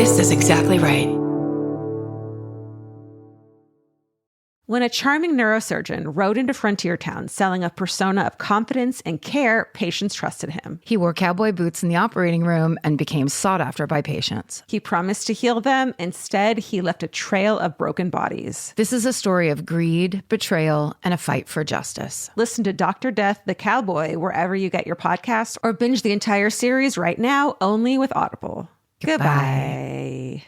This is exactly right. When a charming neurosurgeon rode into Frontier Town selling a persona of confidence and care, patients trusted him. He wore cowboy boots in the operating room and became sought after by patients. He promised to heal them. Instead, he left a trail of broken bodies. This is a story of greed, betrayal, and a fight for justice. Listen to Dr. Death, the Cowboy, wherever you get your podcasts, or binge the entire series right now, only with Audible. Goodbye.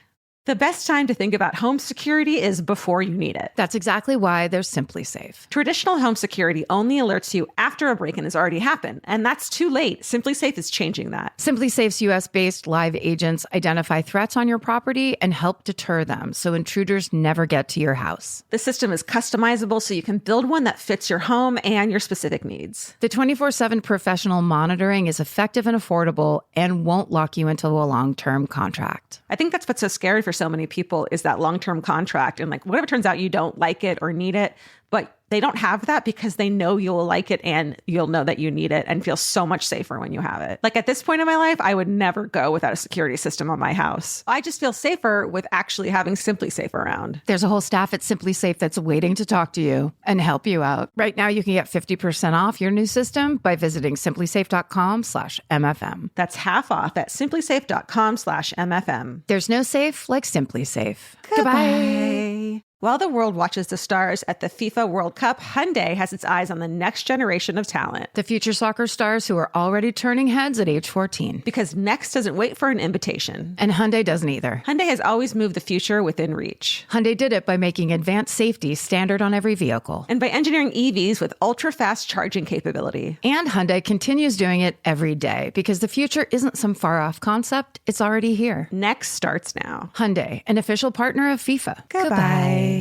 The best time to think about home security is before you need it. That's exactly why there's Simply Safe. Traditional home security only alerts you after a break-in has already happened, and that's too late. Simply Safe is changing that. Simply Safe's US-based live agents identify threats on your property and help deter them so intruders never get to your house. The system is customizable so you can build one that fits your home and your specific needs. The 24/7 professional monitoring is effective and affordable and won't lock you into a long-term contract. I think that's what's so scary for so many people is that long-term contract. And like, what if it turns out you don't like it or need it, but they don't have that because they know you'll like it and you'll know that you need it and feel so much safer when you have it. Like at this point in my life, I would never go without a security system on my house. I just feel safer with actually having Simply Safe around. There's a whole staff at Simply Safe that's waiting to talk to you and help you out. Right now, you can get 50% off your new system by visiting simplysafe.com/MFM. That's half off at simplysafe.com/MFM. There's no safe like Simply Safe. Goodbye. While the world watches the stars at the FIFA World Cup, Hyundai has its eyes on the next generation of talent. The future soccer stars who are already turning heads at age 14. Because next doesn't wait for an invitation. And Hyundai doesn't either. Hyundai has always moved the future within reach. Hyundai did it by making advanced safety standard on every vehicle. And by engineering EVs with ultra-fast charging capability. And Hyundai continues doing it every day because the future isn't some far-off concept. It's already here. Next starts now. Hyundai, an official partner of FIFA. Goodbye.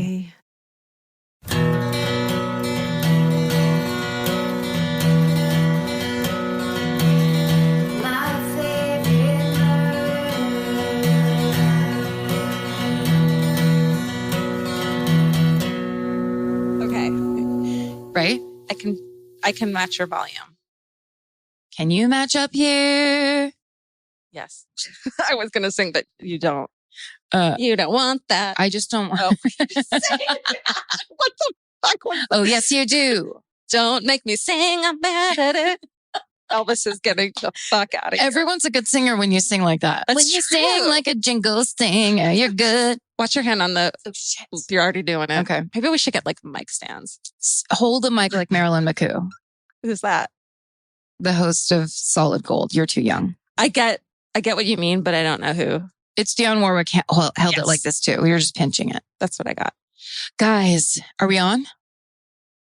Okay. Right? I can match your volume. Can you match up here? Yes. I was going to sing, but you don't. You don't want that. I just don't want. Oh. What the fuck was that? Oh, yes, you do. Don't make me sing. I'm bad at it. Elvis is getting the fuck out of here. Everyone's a good singer when you sing like that. That's when you true. sing like a jingle singer, you're good. Watch your hand on the. Oh, shit. You're already doing it. Okay. Maybe we should get like mic stands. Hold the mic like Marilyn McCoo, Who's that? the host of Solid Gold. You're too young. I get what you mean, but I don't know who. It's Dionne Warwick held Yes. it like this too. We were just pinching it. That's what I got. Guys, are we on?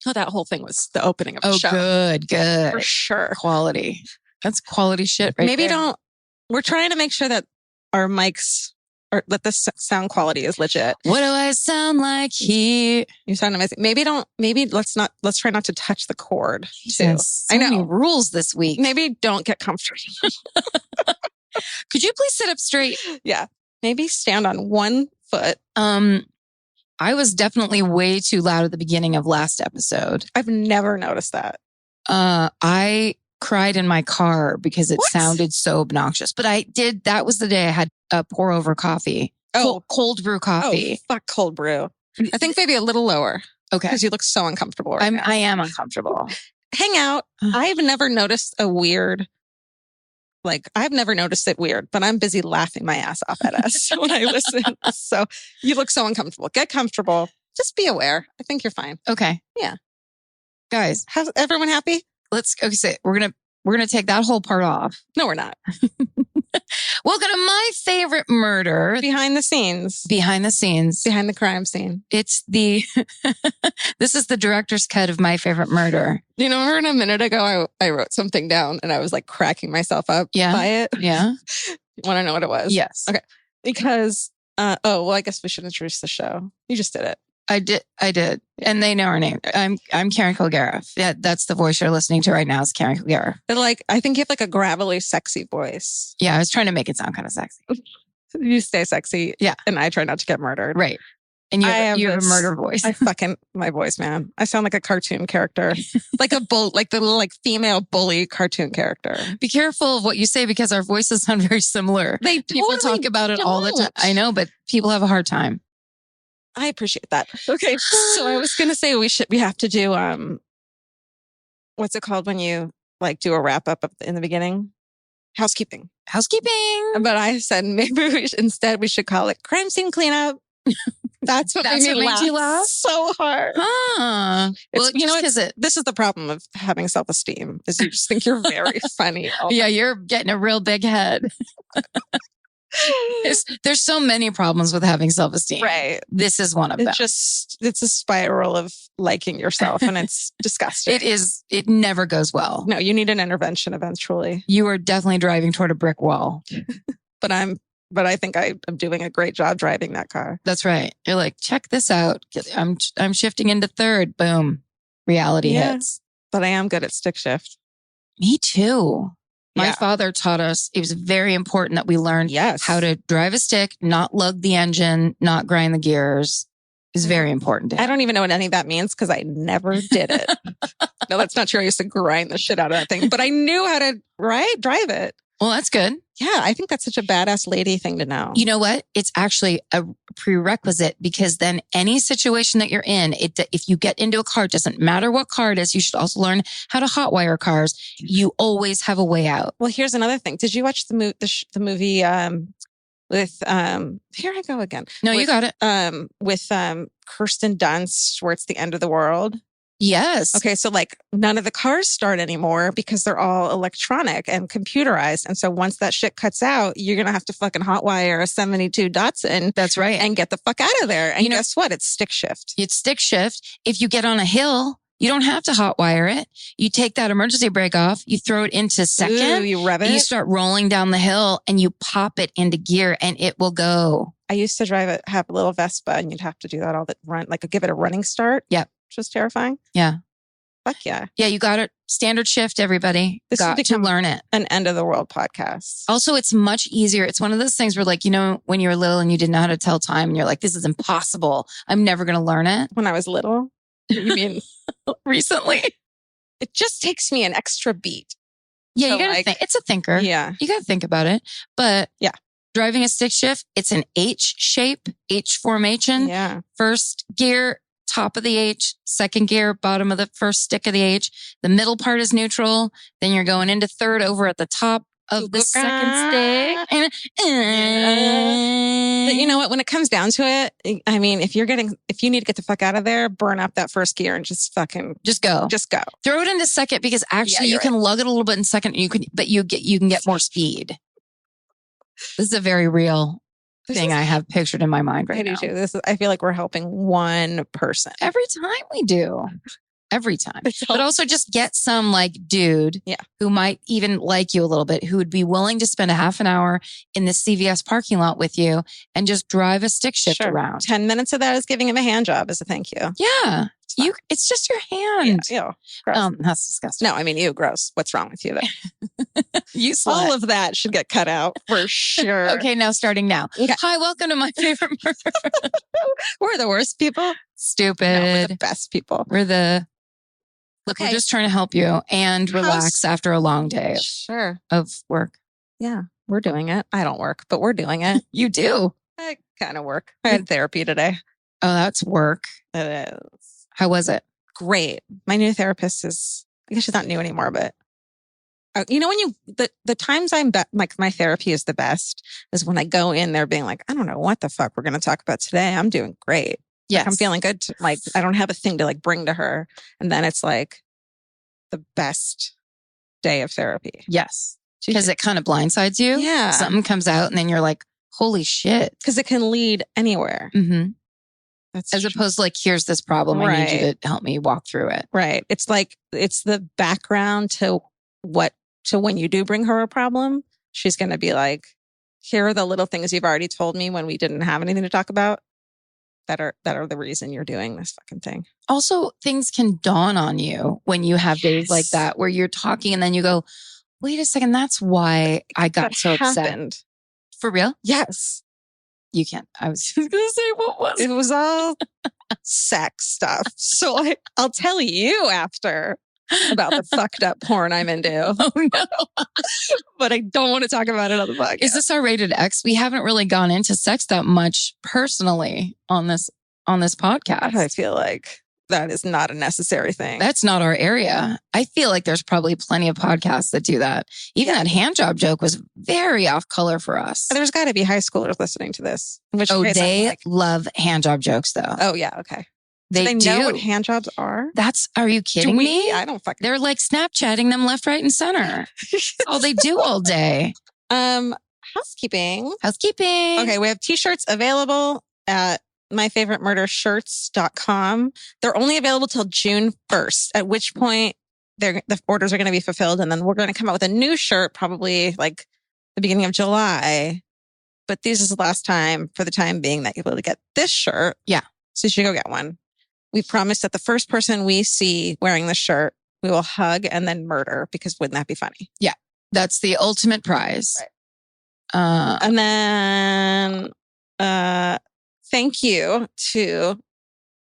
Oh, that whole thing was the opening of the show. Good. For sure. Quality. That's quality shit right Maybe there. we're trying to make sure that our mics or that the sound quality is legit. What do I sound like here? You sound amazing. Maybe let's try not to touch the cord too. Jesus, so I know. many rules this week. Maybe don't get comfortable. Could you please sit up straight? Yeah. Maybe stand on one foot. I was definitely way too loud at the beginning of last episode. I've never noticed that. I cried in my car because it What? sounded so obnoxious. But that was the day I had a pour over coffee. Oh. Cold brew coffee. Oh, fuck cold brew. I think maybe a little lower Okay. because you look so uncomfortable right now. I am uncomfortable. Hang out. I've never noticed I've never noticed it weird, but I'm busy laughing my ass off at us when I listen. So you look so uncomfortable. Get comfortable. Just be aware. I think you're fine. Okay. Yeah. Guys, How's everyone happy? we're gonna take that whole part off. No, we're not. Welcome to my favorite murder. Behind the scenes. Behind the scenes. Behind the crime scene. It's this is the director's cut of my favorite murder. You know, a minute ago, I wrote something down and I was like cracking myself up by it. Yeah. You want to know what it was? Yes. Okay. Because, I guess we should introduce the show. You just did it. I did. And they know our name. I'm Karen Kilgariff. Yeah, that's the voice you're listening to right now is Karen Kilgariff. But I think you have like a gravelly, sexy voice. Yeah, I was trying to make it sound kind of sexy. You stay sexy. Yeah. And I try not to get murdered. Right. And you I have a murder voice. My voice, man. I sound like a cartoon character, like the little like female bully cartoon character. Be careful of what you say because our voices sound very similar. People totally talk about it all the time. don't. I know, but people have a hard time. I appreciate that. Okay, so I was gonna say we have to do what's it called when you like do a wrap up in the beginning? Housekeeping. But I said maybe we should call it crime scene cleanup. That's what made you laugh so hard. Huh. Well, this is the problem of having self-esteem is you just think you're very funny. Yeah, you're getting a real big head. There's so many problems with having self-esteem. Right. This is one of them. It's a spiral of liking yourself and it's disgusting. It is. It never goes well. No, you need an intervention eventually. You are definitely driving toward a brick wall. But I think I am doing a great job driving that car. That's right. You're like, check this out. I'm shifting into third. Boom. Reality hits. But I am good at stick shift. Me too. My father taught us it was very important that we learn how to drive a stick, not lug the engine, not grind the gears. It's very important. I don't even know what any of that means because I never did it. No, that's not true. I used to grind the shit out of that thing, but I knew how to drive it. Well, that's good. Yeah, I think that's such a badass lady thing to know. You know what? It's actually a prerequisite because then any situation that you're in, if you get into a car, it doesn't matter what car it is, you should also learn how to hotwire cars. You always have a way out. Well, here's another thing. Did you watch the movie with here I go again. No, you got it. With Kirsten Dunst, where it's the end of the world. Yes. Okay, so like none of the cars start anymore because they're all electronic and computerized. And so once that shit cuts out, you're going to have to fucking hotwire a 72 Datsun. That's right. And get the fuck out of there. And guess what? It's stick shift. It's stick shift. If you get on a hill, you don't have to hotwire it. You take that emergency brake off, you throw it into second. Ooh, you rev it. You start rolling down the hill and you pop it into gear and it will go. I used to have a little Vespa and you'd have to do that all the run, like give it a running start. Yep. Which was terrifying. Yeah. Fuck yeah. Yeah, you got it. Standard shift, everybody. This got to learn it. An end of the world podcast. Also, it's much easier. It's one of those things where like, you know, when you were little and you didn't know how to tell time and you're like, this is impossible. I'm never going to learn it. When I was little? You mean recently? It just takes me an extra beat. Yeah, you got to think. It's a thinker. Yeah. You got to think about it. But yeah. Driving a stick shift, it's an H shape, H formation. Yeah. First gear, top of the H, second gear, bottom of the first stick of the H. The middle part is neutral. Then you're going into third over at the top of the second stick. But you know what? When it comes down to it, I mean, if you need to get the fuck out of there, burn up that first gear and just go. Just go. Throw it into second because actually you can lug it a little bit in second. You can get more speed. This is a very real thing I have pictured in my mind right now. I do too. I feel like we're helping one person. Every time we do. Every time. But also just get some like dude who might even like you a little bit, who would be willing to spend a half an hour in the CVS parking lot with you and just drive a stick shift around. 10 minutes of that is giving him a hand job as a thank you. Yeah. It's just your hand. Yeah. Gross. That's disgusting. No, I mean, you gross. What's wrong with you then? You slut. All of that should get cut out for sure. Okay, now starting now. Okay. Hi, welcome to my favorite murder. We're the worst people. Stupid. No, we're the best people. We're just trying to help you and relax after a long day of work. Yeah, we're doing it. I don't work, but we're doing it. You do. I kind of work. I had therapy today. Oh, that's work. It is. How was it? Great. My new therapist I guess she's not new anymore, but you know, when the times my therapy is the best is when I go in there being like, I don't know what the fuck we're going to talk about today. I'm doing great. Yes. Like, I'm feeling good. I don't have a thing to bring to her. And then it's like the best day of therapy. Yes. Because it kind of blindsides you. Yeah. Something comes out and then you're like, holy shit. Because it can lead anywhere. Mm-hmm. As opposed to here's this problem. I need you to help me walk through it. Right. It's the background to when you do bring her a problem, she's going to be like, here are the little things you've already told me when we didn't have anything to talk about that are the reason you're doing this fucking thing. Also, things can dawn on you when you have days like that where you're talking and then you go, wait a second, that's why I got so upset. Happened. For real? Yes. You can't. I was just going to say, what was it? It was all sex stuff. So I'll tell you after about the fucked up porn I'm into. Oh, no. But I don't want to talk about it on the podcast. Is this our rated X? We haven't really gone into sex that much personally on this podcast. I feel like that is not a necessary thing. That's not our area. I feel like there's probably plenty of podcasts that do that. Even that hand job joke was very off color for us. There's got to be high schoolers listening to this. They love hand job jokes though. Oh yeah. Okay. They do. Know what hand jobs are? Are you kidding me? I don't fucking. They're like Snapchatting them left, right, and center. all they do all day. Housekeeping. Okay, we have t-shirts available at myfavoritemurdershirts.com. They're only available till June 1st, at which point the orders are going to be fulfilled. And then we're going to come out with a new shirt, probably like the beginning of July. But this is the last time, for the time being, that you'll be able to get this shirt. Yeah. So you should go get one. We promised that the first person we see wearing the shirt, we will hug and then murder, because wouldn't that be funny? Yeah. That's the ultimate prize. Right. And then thank you to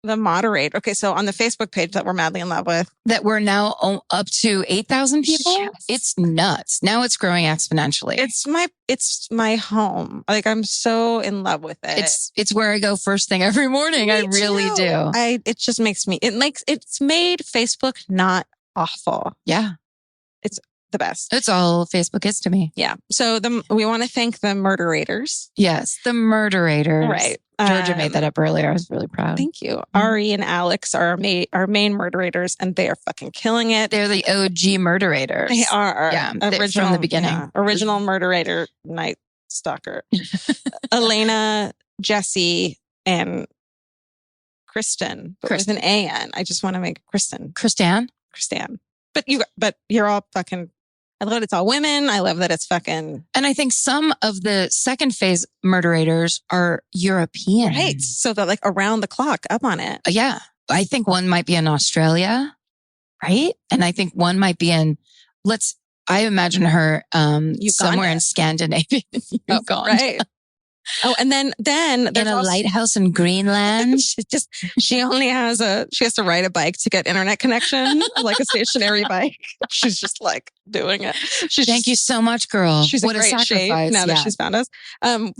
the moderator. Okay, so on the Facebook page that we're madly in love with. That we're now up to 8,000 people? Yes. It's nuts. Now it's growing exponentially. It's my home. Like, I'm so in love with it. It's where I go first thing every morning. I really do. It just makes me, it's made Facebook not awful. Yeah. It's the best. It's all Facebook is to me. Yeah. So we want to thank the murderators. Yes, the murderators. Right. Georgia made that up earlier. I was really proud. Thank you. Ari and Alex are our main murderators, and they are fucking killing it. They're the OG murderators. They are. Yeah. Original, from the beginning. Yeah, original murderator, Night Stalker. Elena, Jesse, and Kristen. But with an A-N. I just want to make Kristen. Kristan. But you're all fucking... I love that it's all women. I love that it's fucking... And I think some of the second phase murderators are European. Right. So they're like around the clock up on it. Yeah. I think one might be in Australia. Right. And I think one might be I imagine her somewhere in Scandinavia. Uganda. Right. Oh, and then in a lighthouse in Greenland. she has to ride a bike to get internet connection, like a stationary bike. She's just like doing it. Thank you so much, girl. She's in great shape now that she's found us.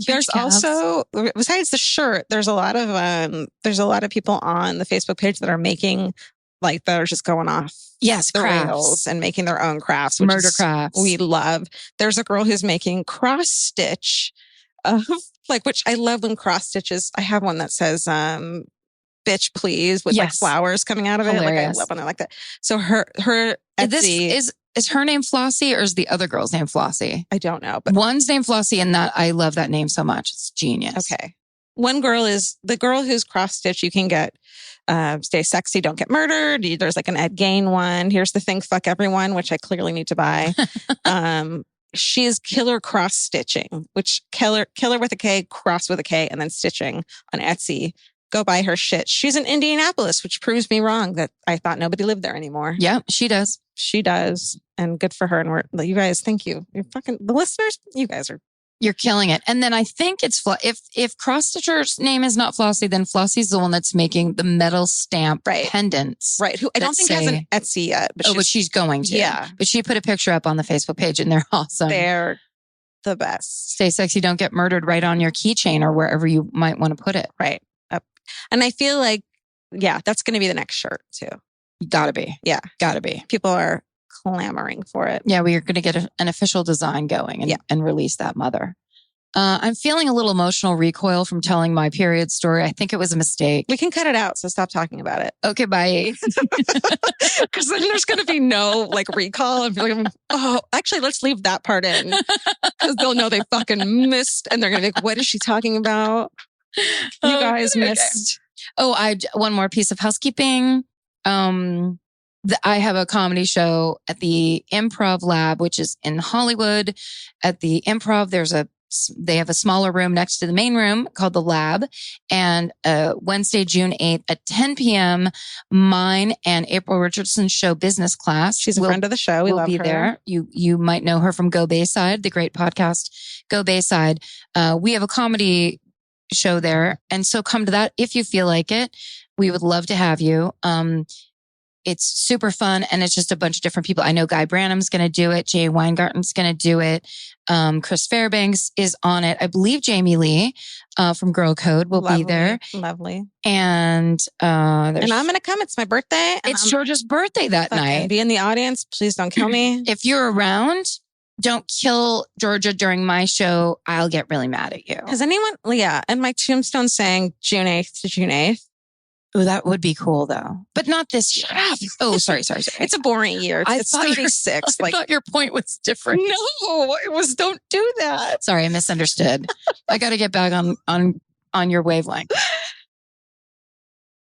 There's also, besides the shirt, there's a lot of people on the Facebook page that are making, like, that are just going off. Yes, the crafts rails and making their own crafts, murder crafts. We love. There's a girl who's making cross stitch. Which I love when cross stitches. I have one that says, bitch, please, with like flowers coming out of it. Like, I love when I like that. So her Etsy is her name Flossie, or is the other girl's name Flossie? I don't know, but one's name Flossie, and that I love that name so much. It's genius. Okay. One girl is the girl who's cross stitch. You can get, Stay Sexy, Don't Get Murdered. There's like an Ed Gain one. Here's the thing, Fuck Everyone, which I clearly need to buy. She's Killer Cross Stitching, which killer with a K, cross with a K, and then stitching on Etsy. Go buy her shit. She's in Indianapolis, which proves me wrong that I thought nobody lived there anymore. Yeah, she does. She does. And good for her. And you guys, thank you. You're fucking, the listeners, you guys are. You're killing it. And then I think it's if cross stitcher's name is not Flossie, then Flossie's the one that's making the metal stamp pendants. Right. Who I don't think has an Etsy yet. But she's going to. Yeah. But she put a picture up on the Facebook page, and they're awesome. They're the best. Stay Sexy, Don't Get Murdered right on your keychain or wherever you might want to put it. Right. And I feel like, that's going to be the next shirt too. Gotta be. Yeah. Gotta be. People are clamoring for it. Yeah, we are going to get an official design going and release that mother. I'm feeling a little emotional recoil from telling my period story. I think it was a mistake. We can cut it out, so stop talking about it. Okay, bye. Because then there's going to be no recall. And be like, oh, actually, let's leave that part in. Because they'll know they fucking missed, and they're going to be like, what is she talking about? You guys missed. Oh, one more piece of housekeeping. I have a comedy show at the Improv Lab, which is in Hollywood. At the Improv, they have a smaller room next to the main room called the Lab. And Wednesday, June 8th at 10 p.m., mine and April Richardson's show Business Class. She's a friend of the show. We love her. There. You might know her from Go Bayside, the great podcast Go Bayside. We have a comedy show there. And so come to that if you feel like it. We would love to have you. It's super fun, and it's just a bunch of different people. I know Guy Branum's going to do it. Jay Weingarten's going to do it. Chris Fairbanks is on it. I believe Jamie Lee from Girl Code will be there. Lovely. And I'm going to come. It's my birthday. It's Georgia's birthday that night. Be in the audience. Please don't kill me. If you're around, don't kill Georgia during my show. I'll get really mad at you. Has anyone, and my tombstone saying June 8th to June 8th. Oh, that would be cool though. But not this year. Oh, sorry. It's a boring year. It's 36. I thought your point was different. No, it was don't do that. Sorry, I misunderstood. I got to get back on your wavelength.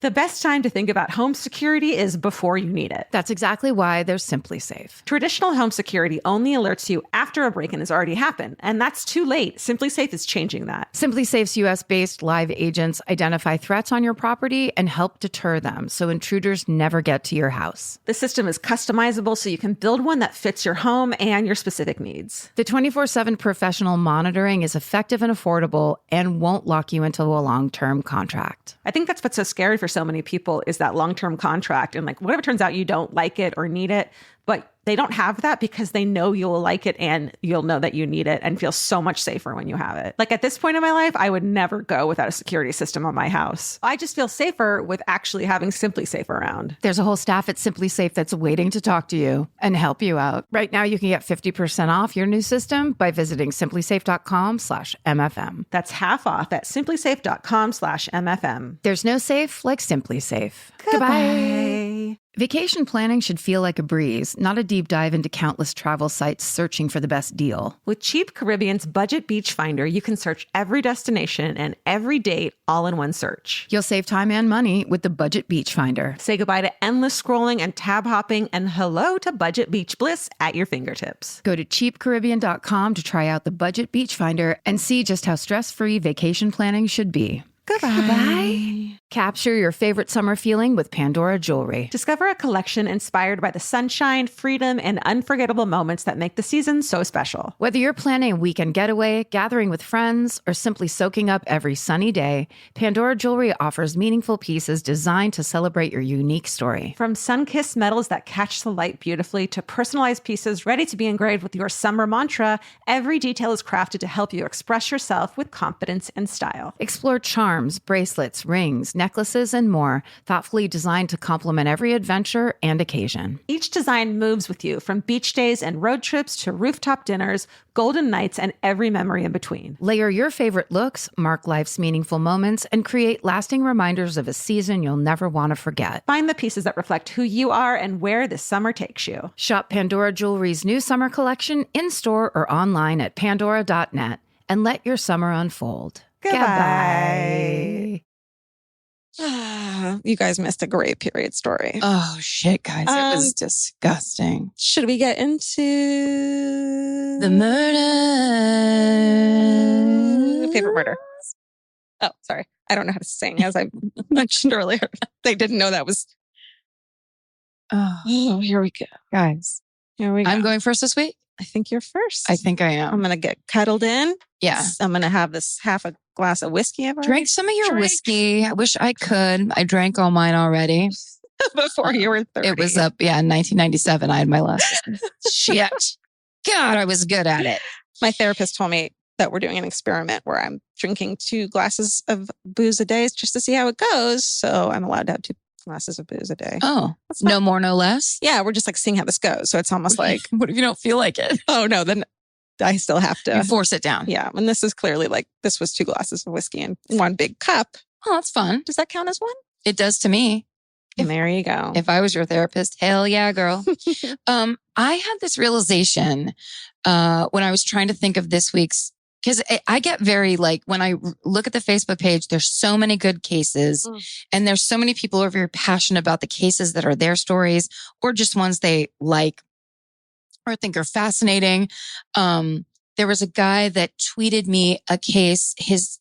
The best time to think about home security is before you need it. That's exactly why there's Simply Safe. Traditional home security only alerts you after a break-in has already happened, and that's too late. Simply Safe is changing that. Simply Safe's US-based live agents identify threats on your property and help deter them so intruders never get to your house. The system is customizable so you can build one that fits your home and your specific needs. The 24/7 professional monitoring is effective and affordable and won't lock you into a long-term contract. I think that's what's so scary for so many people is that long-term contract. And like, whatever turns out you don't like it or need it, but they don't have that because they know you'll like it and you'll know that you need it and feel so much safer when you have it. Like at this point in my life, I would never go without a security system on my house. I just feel safer with actually having Simply Safe around. There's a whole staff at Simply Safe that's waiting to talk to you and help you out. Right now, you can get 50% off your new system by visiting simplysafe.com/MFM. That's half off at simplysafe.com/MFM. There's no safe like Simply Safe. Goodbye. Vacation planning should feel like a breeze, not a deep dive into countless travel sites searching for the best deal. With Cheap Caribbean's Budget Beach Finder, you can search every destination and every date all in one search. You'll save time and money with the Budget Beach Finder. Say goodbye to endless scrolling and tab hopping and hello to Budget Beach Bliss at your fingertips. Go to cheapcaribbean.com to try out the Budget Beach Finder and see just how stress-free vacation planning should be. Goodbye. Capture your favorite summer feeling with Pandora Jewelry. Discover a collection inspired by the sunshine, freedom, and unforgettable moments that make the season so special. Whether you're planning a weekend getaway, gathering with friends, or simply soaking up every sunny day, Pandora Jewelry offers meaningful pieces designed to celebrate your unique story. From sun-kissed metals that catch the light beautifully to personalized pieces ready to be engraved with your summer mantra, every detail is crafted to help you express yourself with confidence and style. Explore charms, bracelets, rings, necklaces, and more, thoughtfully designed to complement every adventure and occasion. Each design moves with you, from beach days and road trips to rooftop dinners, golden nights, and every memory in between. Layer your favorite looks, mark life's meaningful moments, and create lasting reminders of a season you'll never want to forget. Find the pieces that reflect who you are and where this summer takes you. Shop Pandora Jewelry's new summer collection in-store or online at pandora.net and let your summer unfold. Goodbye. You guys missed a great period story. Oh, shit, guys. It was disgusting. Should we get into the murder? Favorite murder. Oh, sorry. I don't know how to sing, as I mentioned earlier. They didn't know that was. Oh, here we go. Guys. Here we go. I'm going first this week? I think you're first. I think I am. I'm going to get cuddled in. Yeah. I'm going to have this half a glass of whiskey. Drank some of your whiskey. I wish I could. I drank all mine already. Before you were 30. It was up, in 1997. I had my last. Shit. God, I was good at it. My therapist told me that we're doing an experiment where I'm drinking 2 glasses of booze a day just to see how it goes. So I'm allowed to have 2 glasses of booze a day. Oh, no more, no less? Yeah, we're just like seeing how this goes. So it's almost like... What if you don't feel like it? Oh, no, then I still have to... You force it down. Yeah, and this is clearly like, this was 2 glasses of whiskey and 1 big cup. Oh, that's fun. Does that count as 1? It does to me. And there you go. If I was your therapist, hell yeah, girl. I had this realization when I was trying to think of this week's, because I get very like, when I look at the Facebook page, there's so many good cases and there's so many people who are very passionate about the cases that are their stories or just ones they like or think are fascinating. There was a guy that tweeted me a case. His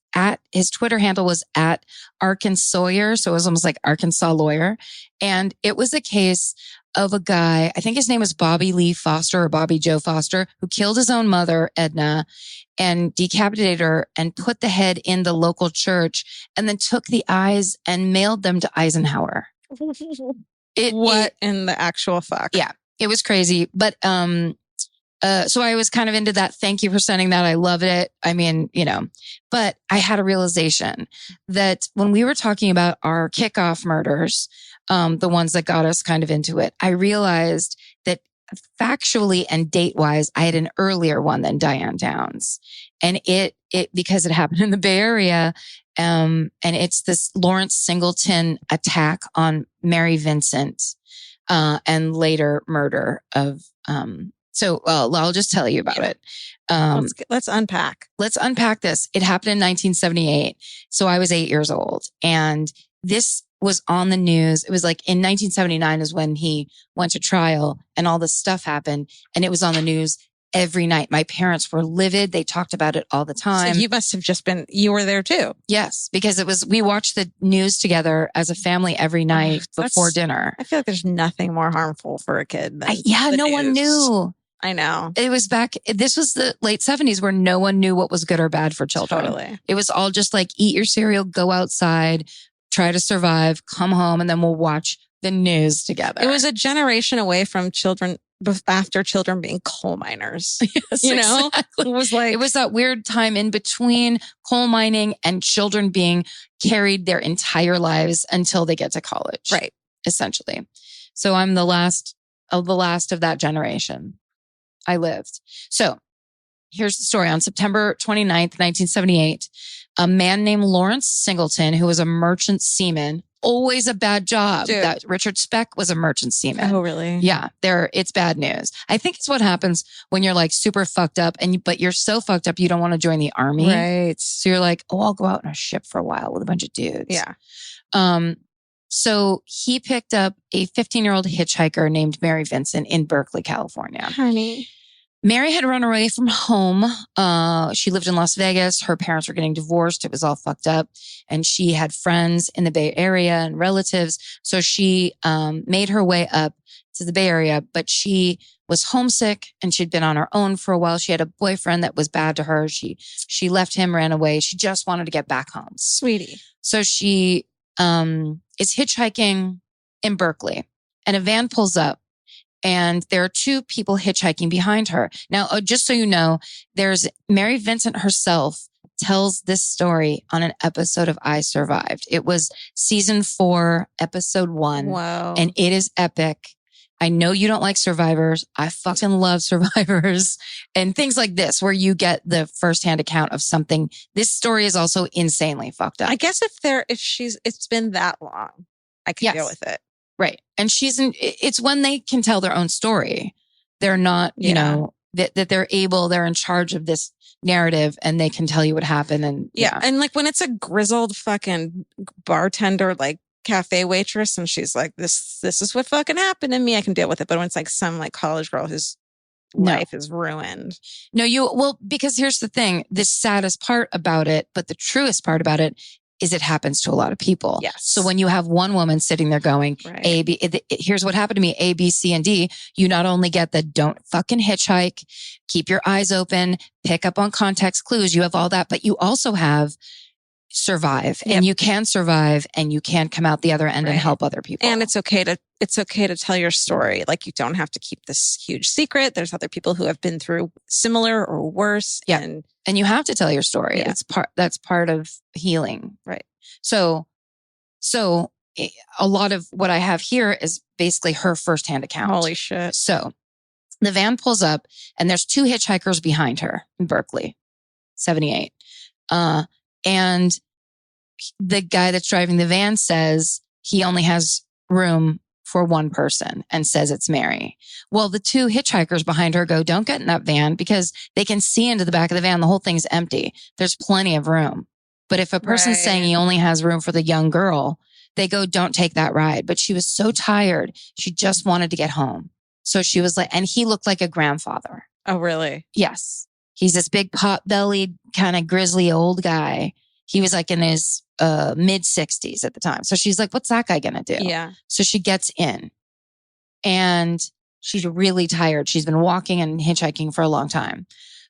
Twitter handle was at Arkansawyer. So it was almost like Arkansas lawyer. And it was a case of a guy, I think his name was Bobby Lee Foster or Bobby Joe Foster, who killed his own mother, Edna. and decapitated her and put the head in the local church and then took the eyes and mailed them to Eisenhower. What in the actual fuck? Yeah, it was crazy. But so I was kind of into that. Thank you for sending that. I loved it. I mean, but I had a realization that when we were talking about our kickoff murders, the ones that got us kind of into it, I realized that factually and date wise, I had an earlier one than Diane Downs. And it because it happened in the Bay Area. And it's this Lawrence Singleton attack on Mary Vincent, and later murder of, so I'll just tell you about it. Let's unpack. Let's unpack this. It happened in 1978. So I was 8 years old, and this was on the news. It was like in 1979 is when he went to trial and all this stuff happened, and it was on the news every night. My parents were livid. They talked about it all the time. So you must have you were there too. Yes, because we watched the news together as a family every night before dinner. I feel like there's nothing more harmful for a kid than no one knew. I know. It was this was the late 70s where no one knew what was good or bad for children. Totally. It was all just like, eat your cereal, go outside, try to survive, come home, and then we'll watch the news together. It was a generation away from children after children being coal miners. Yes, exactly. It was that weird time in between coal mining and children being carried their entire lives until they get to college. Right. Essentially. So I'm the last of that generation. I lived. So here's the story. On September 29th, 1978, a man named Lawrence Singleton, who was a merchant seaman, always a bad job. Dude. That Richard Speck was a merchant seaman. Oh, really? Yeah. It's bad news. I think it's what happens when you're like super fucked up but you're so fucked up you don't want to join the army. Right. So you're like, I'll go out on a ship for a while with a bunch of dudes. Yeah. So he picked up a 15-year-old hitchhiker named Mary Vincent in Berkeley, California. Honey. Mary had run away from home. She lived in Las Vegas. Her parents were getting divorced. It was all fucked up. And she had friends in the Bay Area and relatives. So she made her way up to the Bay Area, but she was homesick and she'd been on her own for a while. She had a boyfriend that was bad to her. She left him, ran away. She just wanted to get back home. Sweetie. So she is hitchhiking in Berkeley, and a van pulls up. And there are two people hitchhiking behind her. Now, just so you know, there's Mary Vincent herself tells this story on an episode of I Survived. It was season 4, episode 1. Wow. And it is epic. I know you don't like Survivors. I fucking love Survivors and things like this, where you get the firsthand account of something. This story is also insanely fucked up. I guess it's been that long, I can deal with it. Right. And it's when they can tell their own story. They're not, that they're in charge of this narrative and they can tell you what happened. And And like when it's a grizzled fucking bartender, like cafe waitress, and she's like, this is what fucking happened to me, I can deal with it. But when it's like some like college girl whose life is ruined. No, because here's the thing, the saddest part about it, but the truest part about it is it happens to a lot of people. Yes. So when you have one woman sitting there going, here's what happened to me, A, B, C, and D, you not only get the don't fucking hitchhike, keep your eyes open, pick up on context clues, you have all that, but you also have survive. Yep. And you can survive and you can come out the other end and help other people. And it's okay to tell your story. Like you don't have to keep this huge secret. There's other people who have been through similar or worse. Yeah. And you have to tell your story. Yeah. That's part of healing. Right. So a lot of what I have here is basically her firsthand account. Holy shit. So the van pulls up and there's two hitchhikers behind her in Berkeley, 78. And the guy that's driving the van says he only has room for one person and says it's Mary. Well, the two hitchhikers behind her go, don't get in that van, because they can see into the back of the van. The whole thing's empty. There's plenty of room. But if a person's saying he only has room for the young girl, they go, don't take that ride. But she was so tired. She just wanted to get home. So she was like, and he looked like a grandfather. Oh, really? Yes. He's this big pot-bellied, kind of grizzly old guy. He was like in his mid 60s at the time. So she's like, what's that guy going to do? Yeah. So she gets in and she's really tired. She's been walking and hitchhiking for a long time.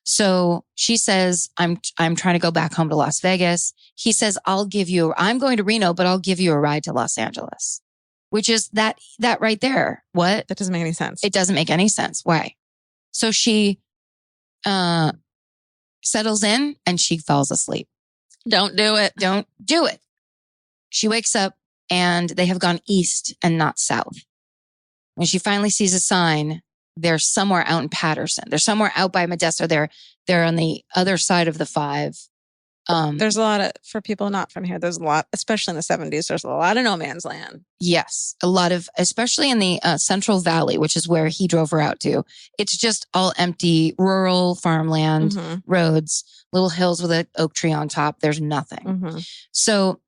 So she says, I'm trying to go back home to Las Vegas. He says, I'm going to Reno, but I'll give you a ride to Los Angeles, which is that right there. What? That doesn't make any sense. It doesn't make any sense. Why? So she settles in and she falls asleep. Don't do it. Don't do it. She wakes up and they have gone east and not south. When she finally sees a sign, they're somewhere out in Patterson. They're somewhere out by Modesto. They're on the other side of the 5. There's a lot of, for people not from here, there's a lot, especially in the 70s, there's a lot of no man's land. Yes. A lot of, especially in the Central Valley, which is where he drove her out to. It's just all empty, rural farmland, roads, little hills with an oak tree on top. There's nothing. So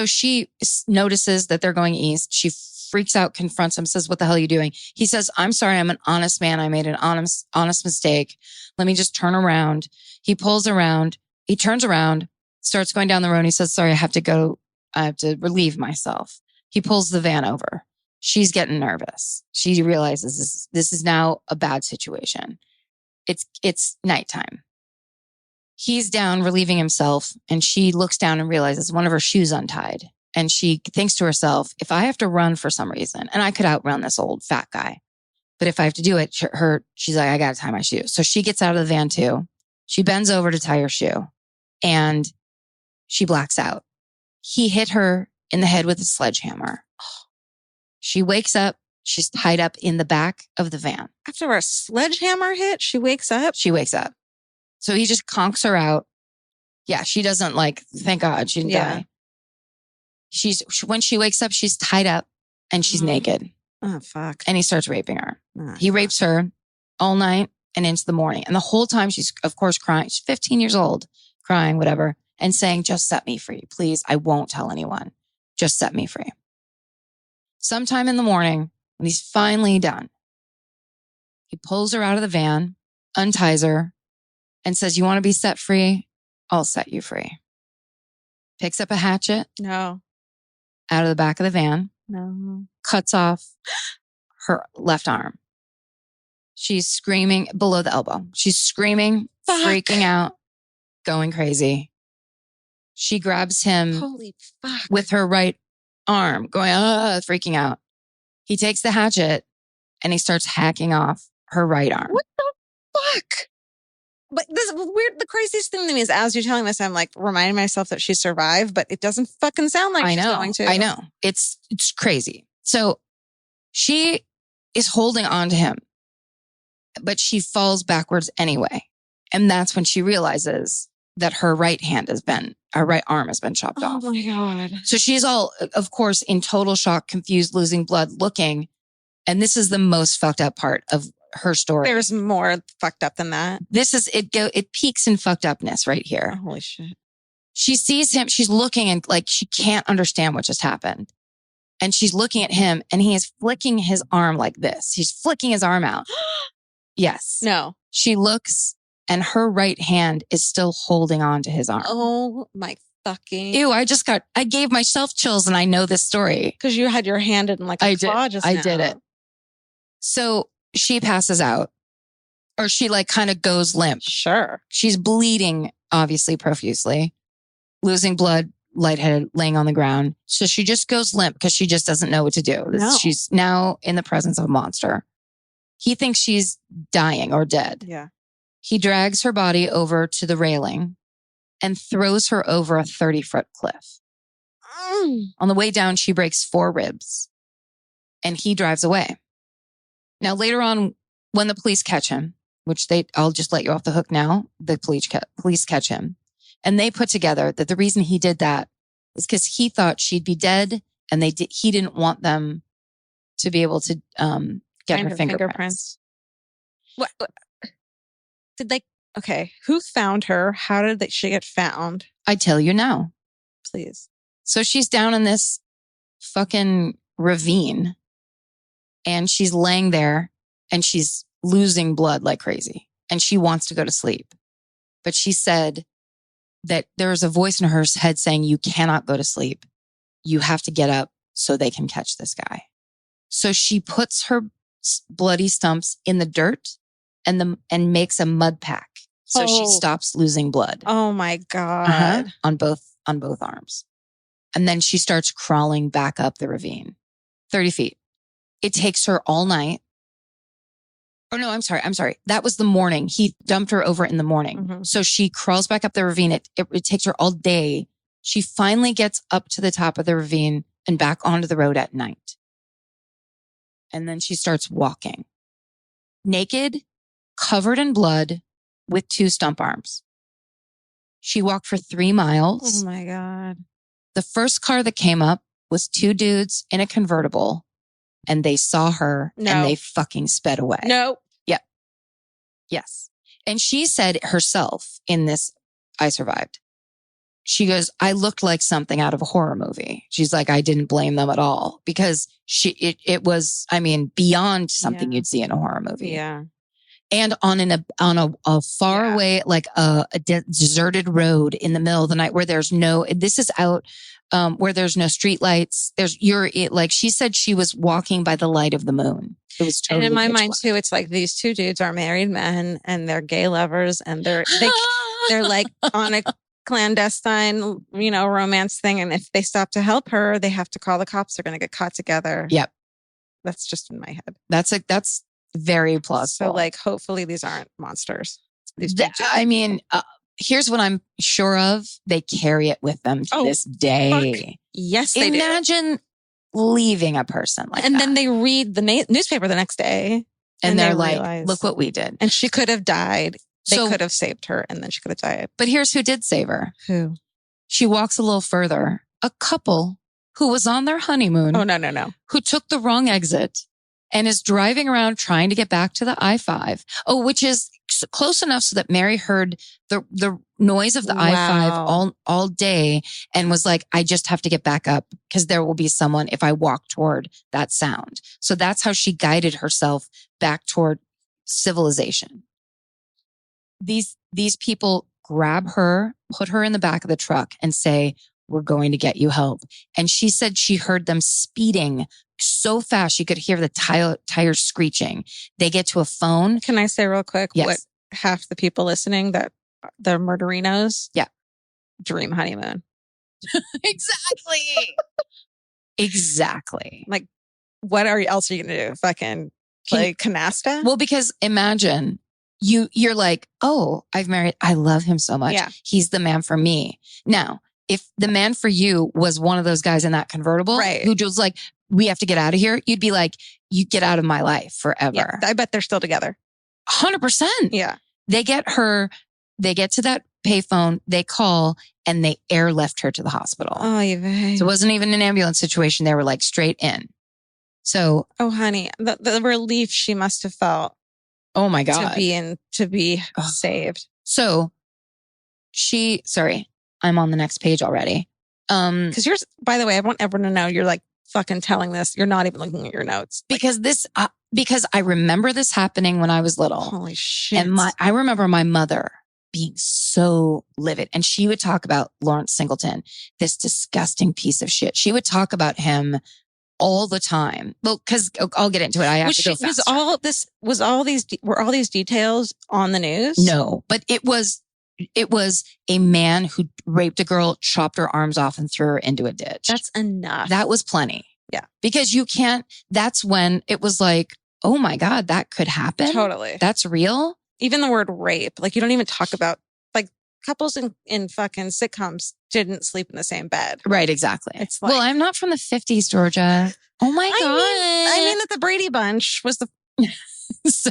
she notices that they're going east. She freaks out, confronts him, says, "What the hell are you doing?" He says, "I'm sorry. I'm an honest man. I made an honest mistake. Let me just turn around." He pulls around. He turns around, starts going down the road. And he says, "Sorry, I have to go. I have to relieve myself." He pulls the van over. She's getting nervous. She realizes this is now a bad situation. It's nighttime. He's down relieving himself, and she looks down and realizes one of her shoes untied. And she thinks to herself, if I have to run for some reason, and I could outrun this old fat guy, but if I have to do it, she's like, I got to tie my shoe. So she gets out of the van too. She bends over to tie her shoe and she blacks out. He hit her in the head with a sledgehammer. She wakes up. She's tied up in the back of the van. After a sledgehammer hit, she wakes up? She wakes up. So he just conks her out. Yeah, she doesn't thank God she didn't die. When she wakes up, she's tied up and she's naked. Oh, fuck. And he starts raping her. He rapes her all night and into the morning. And the whole time she's, of course, crying. She's 15 years old, crying, whatever, and saying, just set me free. Please, I won't tell anyone. Just set me free. Sometime in the morning, when he's finally done, he pulls her out of the van, unties her, and says, "You want to be set free? I'll set you free." Picks up a hatchet. No. Out of the back of the van. No. Cuts off her left arm. She's screaming below the elbow. She's screaming, freaking out, going crazy. She grabs him Holy fuck. with her right arm, going, freaking out. He takes the hatchet and he starts hacking off her right arm. What the fuck? But this weird, the craziest thing to me is as you're telling this, I'm reminding myself that she survived, but it doesn't fucking sound like she's going to. I know. It's crazy. So she is holding on to him, but she falls backwards anyway. And that's when she realizes that her right arm has been chopped off. Oh my God. So she's all, of course, in total shock, confused, losing blood, looking. And this is the most fucked up part of her story. There's more fucked up than that. This is it peaks in fucked upness right here. Holy shit. She sees him, she's looking and she can't understand what just happened. And she's looking at him and he is flicking his arm like this. He's flicking his arm out. Yes. No. She looks and her right hand is still holding on to his arm. Oh my fucking. Ew, I gave myself chills and I know this story. Because you had your hand in a claw just now. I did it. So she passes out or she kind of goes limp. Sure. She's bleeding, obviously profusely, losing blood, lightheaded, laying on the ground. So she just goes limp because she just doesn't know what to do. No. She's now in the presence of a monster. He thinks she's dying or dead. Yeah. He drags her body over to the railing and throws her over a 30-foot cliff. On the way down, she breaks 4 ribs and he drives away. Now, later on, when the police catch him, which I'll just let you off the hook now, the police catch him. And they put together that the reason he did that is because he thought she'd be dead and he didn't want them to be able to get her fingerprints. What? Did they? Okay. Who found her? How did she get found? I tell you now. Please. So she's down in this fucking ravine and she's laying there and she's losing blood like crazy and she wants to go to sleep. But she said that there's a voice in her head saying, you cannot go to sleep. You have to get up so they can catch this guy. So she puts her bloody stumps in the dirt and makes a mud pack so she stops losing blood. Oh my God. On both arms. And then she starts crawling back up the ravine, 30 feet. It takes her all night. Oh no, I'm sorry. That was the morning. He dumped her over in the morning. So she crawls back up the ravine. It takes her all day. She finally gets up to the top of the ravine and back onto the road at night. And then she starts walking. Naked, covered in blood, with 2 stump arms. She walked for 3 miles. Oh my God. The first car that came up was 2 dudes in a convertible, and they saw her and they fucking sped away. No. Yep. Yes. And she said herself in this, I survived. She goes, I looked like something out of a horror movie. She's like, I didn't blame them at all because it was, I mean, beyond something you'd see in a horror movie. Yeah. And on a far away, like a deserted road in the middle of the night where there's no, this is out, where there's no street lights. Like she said, she was walking by the light of the moon. It was totally. And in my mind too, it's like these 2 dudes are married men and they're gay lovers and they're like on a clandestine, romance thing. And if they stop to help her, they have to call the cops. They're going to get caught together. Yep. That's just in my head. That's very plausible. So like, hopefully these aren't monsters. I mean, here's what I'm sure of. They carry it with them to this day. Fuck. Yes, they Imagine leaving a person like that. And then they read the newspaper the next day. And they're like, realize, look what we did. And she could have died. They could have saved her and then she could have died. But here's who did save her. Who? She walks a little further. A couple who was on their honeymoon. Oh, no. Who took the wrong exit and is driving around trying to get back to the I-5. Oh, which is close enough so that Mary heard the noise of the I-5 all day and was like, I just have to get back up because there will be someone if I walk toward that sound. So that's how she guided herself back toward civilization. These people grab her, put her in the back of the truck and say, we're going to get you help. And she said she heard them speeding so fast she could hear the tires screeching. They get to a phone. Can I say real quick yes. what half the people listening that the murderinos dream honeymoon? Exactly. Like, what else are you going to do? Fucking play canasta? Well, because imagine you're like, oh, I've married. I love him so much. Yeah. He's the man for me. Now, if the man for you was one of those guys in that convertible who was like, we have to get out of here, you'd be like, you get out of my life forever. Yeah, I bet they're still together. 100%. Yeah. They get to that payphone, they call, and they airlift her to the hospital. Oh, you So it wasn't even an ambulance situation. They were like straight in. So. Oh, honey, the relief she must have felt. Oh my God. To be saved. So I'm on the next page already. Because by the way, I want everyone to know you're like fucking telling this. You're not even looking at your notes. Because I remember this happening when I was little. Holy shit. And I remember my mother being so livid. And she would talk about Lawrence Singleton, this disgusting piece of shit. She would talk about him all the time. Well, because I'll get into it. I have to go faster. Were all these details on the news? No, but it was a man who raped a girl, chopped her arms off and threw her into a ditch. That's enough. That was plenty. Yeah. Because that's when it was like, oh my God, that could happen. Totally. That's real. Even the word rape, like you don't even talk about, like couples in fucking sitcoms didn't sleep in the same bed. Right. Exactly. It's like, well, I'm not from the 50s, Georgia. Oh my God. I mean that the Brady Bunch was the.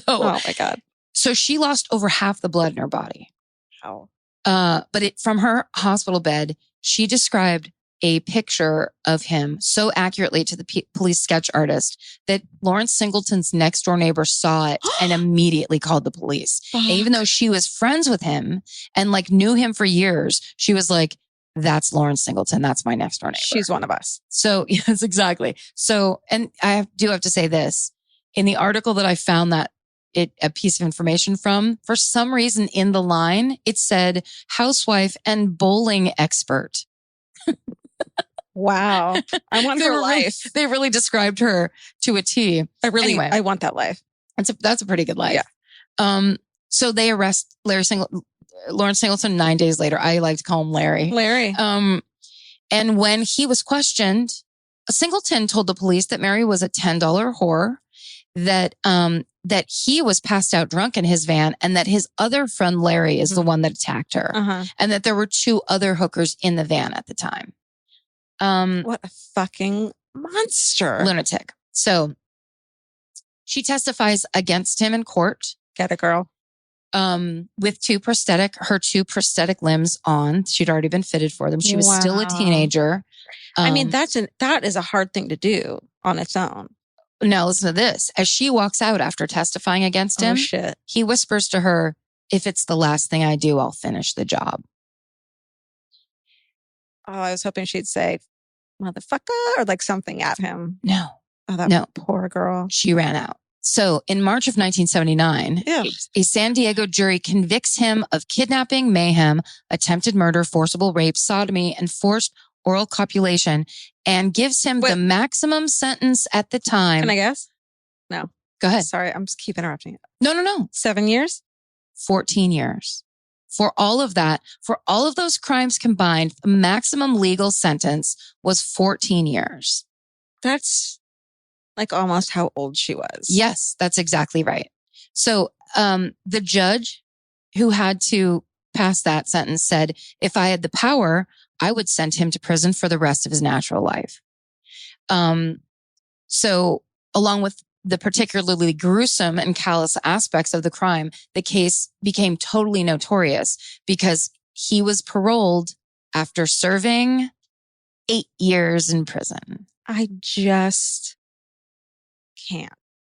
Oh my God. So she lost over half the blood in her body. How? But from her hospital bed, she described a picture of him so accurately to the police sketch artist that Lawrence Singleton's next door neighbor saw it and immediately called the police. And even though she was friends with him and like knew him for years, she was like, that's Lawrence Singleton. That's my next door neighbor. She's one of us. So yes, exactly. So, and I do have to say this in the article that I found a piece of information from, for some reason in the line, it said housewife and bowling expert. Wow. I want her life. They really described her to a T. I want that life. That's a pretty good life. So they arrest Lawrence Singleton 9 days later. I like to call him Larry. And when he was questioned, Singleton told the police that Mary was a $10 whore, that he was passed out drunk in his van, and that his other friend Larry is the one that attacked her, and that there were 2 other hookers in the van at the time. What a fucking monster. Lunatic. So she testifies against him in court. Get it, girl. With her 2 prosthetic limbs on. She'd already been fitted for them. She was still a teenager. I mean, that is a hard thing to do on its own. Now listen to this. As she walks out after testifying against him, he whispers to her, "If it's the last thing I do, I'll finish the job." Oh, I was hoping she'd say, "Motherfucker," or like something at him. No. Oh, that poor girl. She ran out. So in March of 1979, a San Diego jury convicts him of kidnapping, mayhem, attempted murder, forcible rape, sodomy, and forced oral copulation, and gives him the maximum sentence at the time. Can I guess? No. Go ahead. Sorry, I'm just keep interrupting you. No. 7 years? 14 years. For all of that, for all of those crimes combined, the maximum legal sentence was 14 years. That's like almost how old she was. Yes, that's exactly right. So the judge who had to pass that sentence said, if I had the power, I would send him to prison for the rest of his natural life. So along with the particularly gruesome and callous aspects of the crime, the case became totally notorious because he was paroled after serving 8 years in prison. I just can't.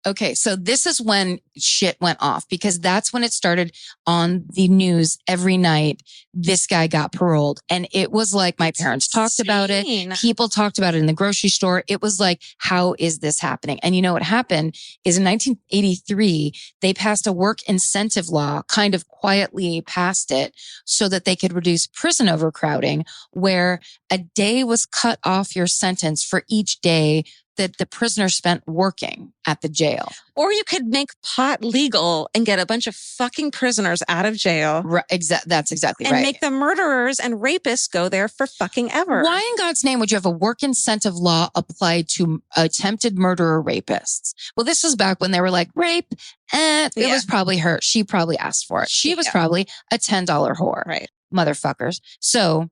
Okay, so this is when shit went off, because that's when it started on the news every night. This guy got paroled, and it was like my parents talked about it. People talked about it in the grocery store. It was like, how is this happening? And you know what happened is in 1983, they passed a work incentive law, kind of quietly passed it so that they could reduce prison overcrowding, where a day was cut off your sentence for each day that the prisoner spent working at the jail. Or you could make pot legal and get a bunch of fucking prisoners out of jail. Right, that's exactly right. And make the murderers and rapists go there for fucking ever. Why in God's name would you have a work incentive law applied to attempted murderer rapists? Well, this was back when they were like, rape, it was probably her. She probably asked for it. She was probably a $10 whore. Right. Motherfuckers. So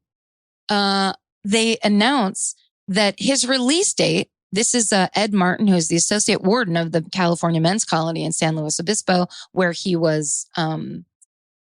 they announce that his release date, this is Ed Martin, who is the associate warden of the California Men's Colony in San Luis Obispo, where he was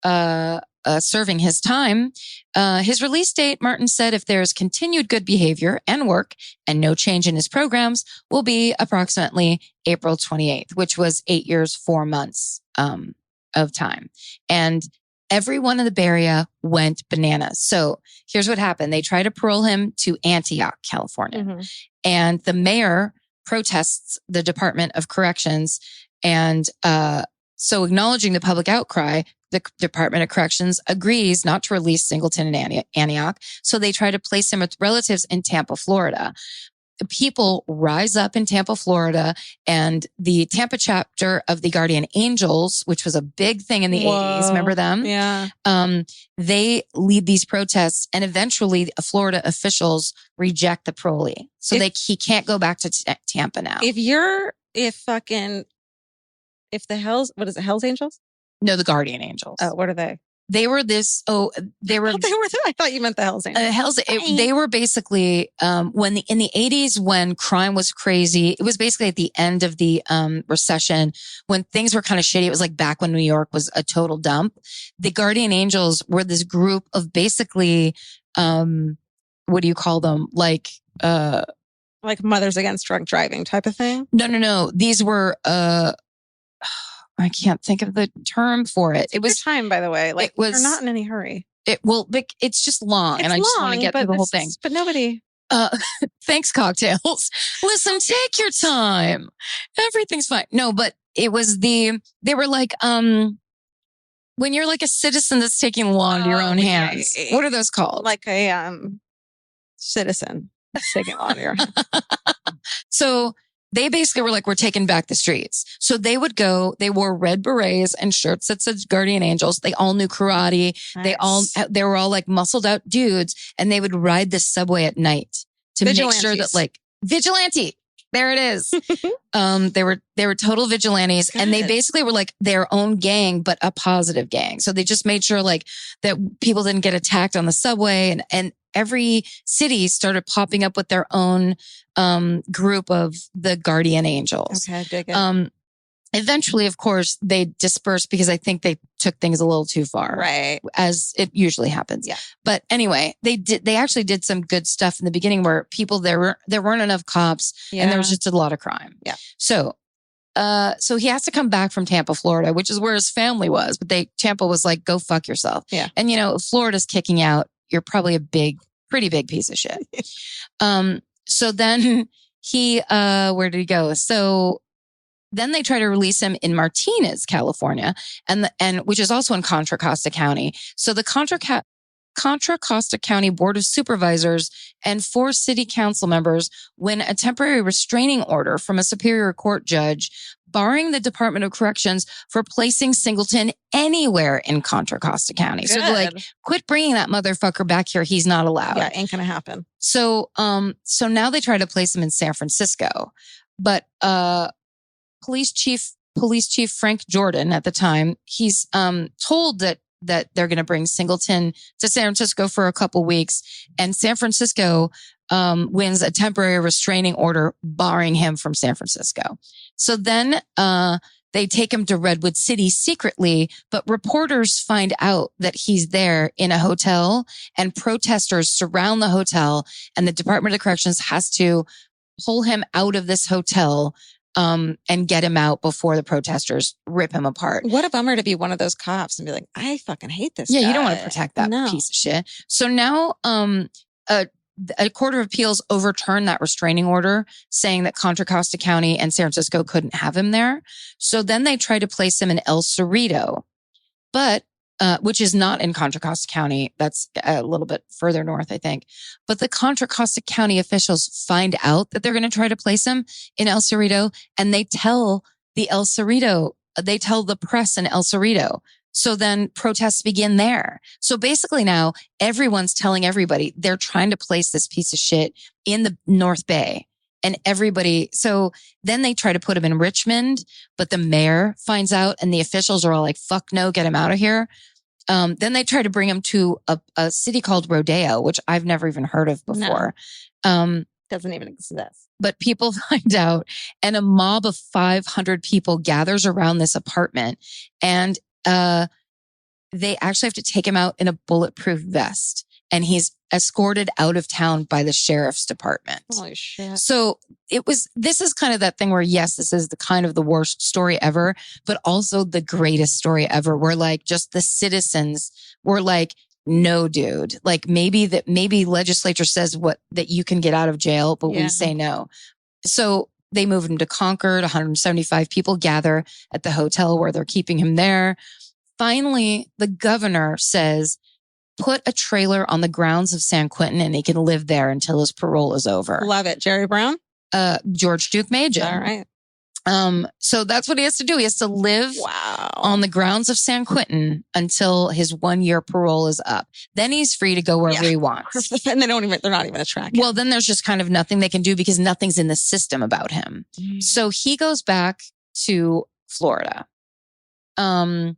serving his time. His release date, Martin said, if there is continued good behavior and work and no change in his programs, will be approximately April 28th, which was 8 years, 4 months of time. And everyone in the Bay Area went bananas. So here's what happened. They tried to parole him to Antioch, California. Mm-hmm. And the mayor protests the Department of Corrections. And so acknowledging the public outcry, the Department of Corrections agrees not to release Singleton in Antioch. So they try to place him with relatives in Tampa, Florida. People rise up in Tampa, Florida, and the Tampa chapter of the Guardian Angels, which was a big thing in the 80s. Remember them? Yeah. They lead these protests, and eventually Florida officials reject the parolee. So he can't go back to Tampa now. What is it, Hell's Angels? No, the Guardian Angels. Oh, what are they? They were I thought you meant the Hells Angels. They were basically, in the 80s, when crime was crazy, it was basically at the end of the, recession, when things were kind of shitty. It was like back when New York was a total dump. The Guardian Angels were this group of basically, what do you call them? Like Mothers Against Drunk Driving type of thing? No. These were, I can't think of the term for it. It was time, by the way. You're not in any hurry. It's just long, and I just want to get through the whole thing. But nobody. Thanks, cocktails. Listen, take your time. Everything's fine. No, but it was they were like, when you're like a citizen that's taking the law into your own hands. What are those called? Like a citizen that's taking the law into your hands. So they basically were like, we're taking back the streets. So they would go, they wore red berets and shirts that said Guardian Angels. They all knew karate. Nice. They were all like muscled out dudes, and they would ride the subway at night to make sure that like vigilante. There it is. They were total vigilantes. Good. And they basically were like their own gang, but a positive gang. So they just made sure like that people didn't get attacked on the subway, and every city started popping up with their own group of the Guardian Angels. Okay, dig it. Eventually, of course, they dispersed because I think they took things a little too far. Right. As it usually happens. Yeah. But anyway, they actually did some good stuff in the beginning where there weren't enough cops and there was just a lot of crime. Yeah. So he has to come back from Tampa, Florida, which is where his family was. But Tampa was like, go fuck yourself. Yeah. And if Florida's kicking out, you're probably pretty big piece of shit. So then where did he go? So then they try to release him in Martinez, California, and which is also in Contra Costa County. So the Contra Costa County Board of Supervisors and 4 city council members win a temporary restraining order from a Superior Court judge barring the Department of Corrections for placing Singleton anywhere in Contra Costa County. Good. So they're like, quit bringing that motherfucker back here. He's not allowed. Yeah, ain't gonna happen. So now they try to place him in San Francisco, but Police Chief Frank Jordan at the time, he's told that they're going to bring Singleton to San Francisco for a couple weeks, and San Francisco wins a temporary restraining order barring him from San Francisco. So then they take him to Redwood City secretly, but reporters find out that he's there in a hotel, and protesters surround the hotel, and the Department of Corrections has to pull him out of this hotel and get him out before the protesters rip him apart. What a bummer to be one of those cops and be like, I fucking hate this guy. You don't want to protect that piece of shit. So now a court of appeals overturned that restraining order, saying that Contra Costa County and San Francisco couldn't have him there. So then they tried to place him in El Cerrito, but which is not in Contra Costa County. That's a little bit further north, I think. But the Contra Costa County officials find out that they're going to try to place him in El Cerrito, and they tell the press in El Cerrito. So then protests begin there. So basically now everyone's telling everybody they're trying to place this piece of shit in the North Bay. And everybody, so then they try to put him in Richmond, but the mayor finds out and the officials are all like, fuck no, get him out of here. Then they try to bring him to a city called Rodeo, which I've never even heard of before. No, doesn't even exist. But people find out, and a mob of 500 people gathers around this apartment, and they actually have to take him out in a bulletproof vest. And he's escorted out of town by the sheriff's department. Holy shit. So this is kind of that thing where, yes, this is the worst story ever, but also the greatest story ever, where like just the citizens were like, no, dude, like maybe legislature says that you can get out of jail, but we say no. So they move him to Concord. 175 people gather at the hotel where they're keeping him there. Finally, the governor says, put a trailer on the grounds of San Quentin and he can live there until his parole is over. Love it. Jerry Brown? George Duke Majan. All right. So that's what he has to do. He has to live on the grounds of San Quentin until his 1-year parole is up. Then he's free to go wherever he wants. And they're not even a track. Well, then there's just kind of nothing they can do because nothing's in the system about him. So he goes back to Florida. And